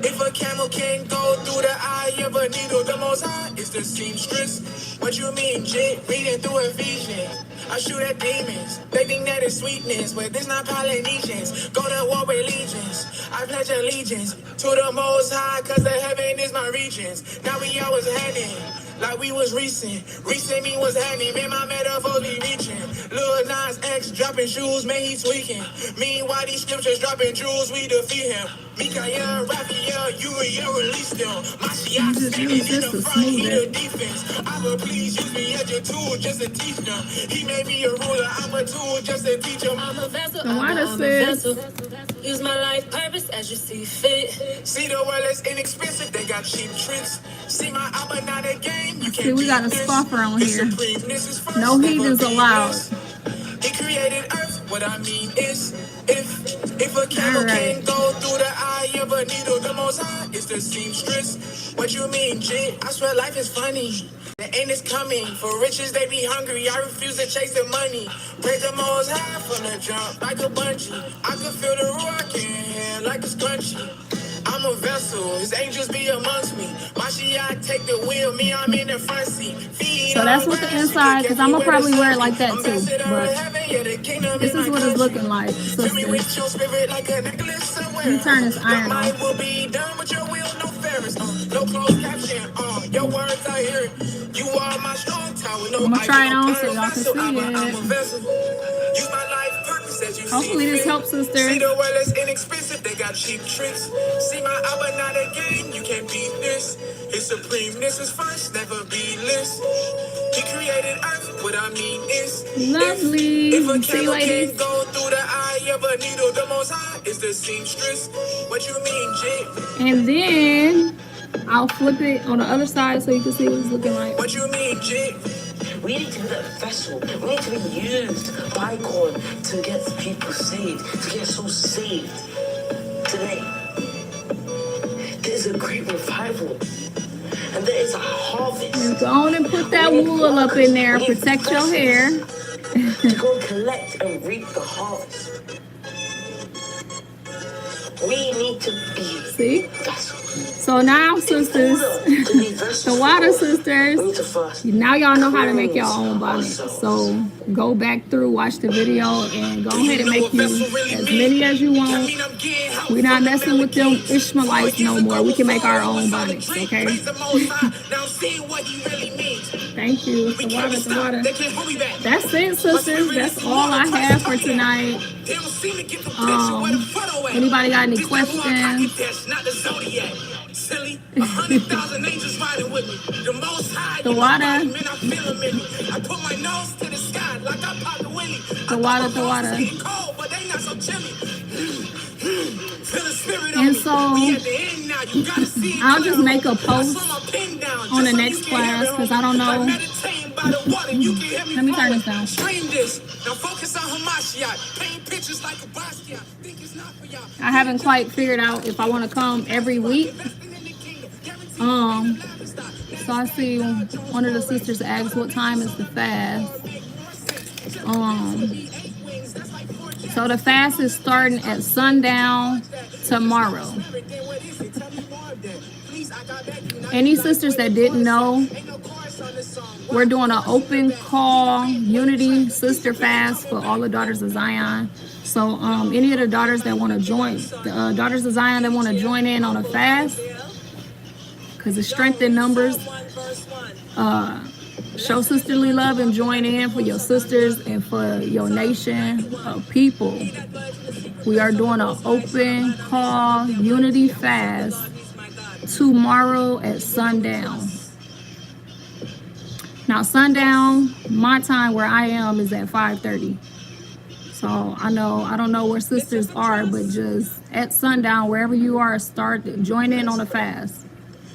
if a camel can't go through the eye of a needle, the Most High is the seamstress. What you mean, jit? Reading through Ephesians. I shoot at demons. They think that is sweetness, but this not Polynesians. Go to war with legions. I pledge allegiance to the Most High, cause the heaven is my regions. Now we always handing, like we was recent. Recent me was handing, man, my metaphors be reaching. Lil Nas X dropping shoes, man, he tweaking. Meanwhile, these scriptures dropping jewels, we defeat him. Mikael, Raphael, you and your release them. My You just use this to smooth it. defense. I will please use me as your tool just to teach them. He made me a ruler, I'm a tool just to teach them. I'm a vessel, The water says, use my life purpose as you see fit. See the world is inexpensive, they got cheap tricks. See my album, not a game, you see, can't we got a beat this. scoffer on here. Supremeness is first, No never heathens be allowed. less. He created earth, what I mean is, if a camel can go through the eye of a needle, the most high is the seamstress. What you mean, G? I swear life is funny. The end is coming. For riches, they be hungry. I refuse to chase the money. Praise the most high from the jump, like a bungee. I can feel the rock in here, like a scrunchie. I'm a vessel, his angels be amongst me. Mashiach take the wheel, me, I'm in the front seat. So that's what the inside, because I'm going to probably wear it like that too. But this is what it's looking like, sisters. Let me turn this iron off. No closed caption, your words I hear it. You are my strong tower. I'm going to try it on so y'all can see I'm a it. vessel. Use my life purpose as you Hopefully see this fit. helps, sisters. See the world is inexpensive, they got cheap tricks. See my album, not a game, you can't beat this. His supremeness is first, never be less. He created earth, what I mean is Lovely. if a See, camel ladies? can go through the eye of a needle, the most high is the seamstress. What you mean, Jay? And then I'll flip it on the other side so you can see what it's looking like. What you mean, Jay? We need to be that vessel. We need to be used by God to get people saved, to get souls saved. Today, there's a great revival, and there is a harvest. And go on and put that wool up in there. Protect your hair. To go and collect and reap the harvest. We need to be See? vessels. So now, sisters, the water sisters, now y'all know how to make your own bonnet. So go back through, watch the video, and go ahead and make you as many as you want. We're not messing with them Ishmaelites no more. We can make our own bonnets, okay? Thank you. The water, the water. That's it, sisters. That's all I have for tonight. Anybody got any questions? Silly, 100,000 angels riding with me. The most high, the water. I feel them in me. I put my nose to the sky like I popped the willy. The water, the water. Cold, but they not so chilly. And so I'll just make a post on the next class because I don't know. Let me turn this down. I haven't quite figured out if I want to come every week. So I see one of the sisters asked what time is the fast. So the fast is starting at sundown tomorrow. Any sisters that didn't know, we're doing an open call unity sister fast for all the daughters of Zion. So any of the daughters that want to join, the daughters of Zion that want to join in on a fast, because it's strength in numbers, show sisterly love and join in for your sisters and for your nation of people. We are doing an open call unity fast tomorrow at sundown. Now sundown, my time where I am is at 5:30. So I don't know where sisters are, but just at sundown, wherever you are, join in on a fast.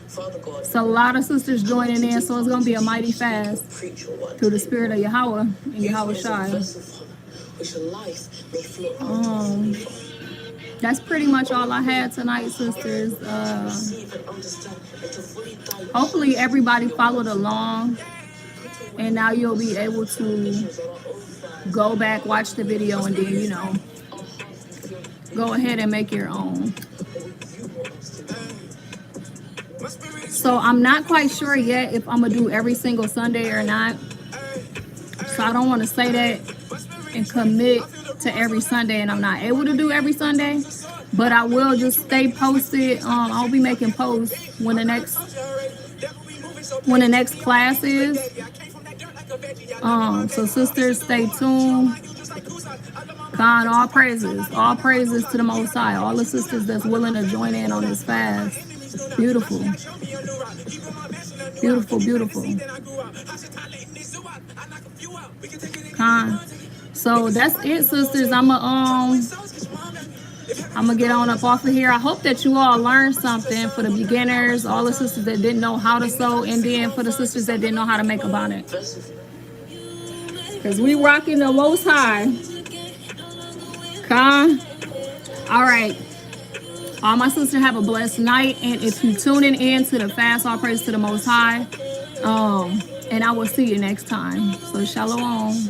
So a lot of sisters joining in, so it's going to be a mighty fast through the spirit of Yahweh and Yahweh Shai. That's pretty much all I had tonight, sisters. Hopefully everybody followed along, and now you'll be able to go back, watch the video, and then, go ahead and make your own. So I'm not quite sure yet if I'm going to do every single Sunday or not. So I don't want to say that and commit to every Sunday and I'm not able to do every Sunday. But I will just stay posted. I'll be making posts when the next class is. So sisters, stay tuned. Con, all praises to the Most High. All the sisters that's willing to join in on this fast. Beautiful. Beautiful, beautiful. Con. So that's it, sisters. I'ma get on up off of here. I hope that you all learned something for the beginners, all the sisters that didn't know how to sew, and then for the sisters that didn't know how to make a bonnet. Because we rocking the Most High. Con. All right. All my sisters have a blessed night. And if you tuning in to the fast, all praise to the Most High. And I will see you next time. So shalom.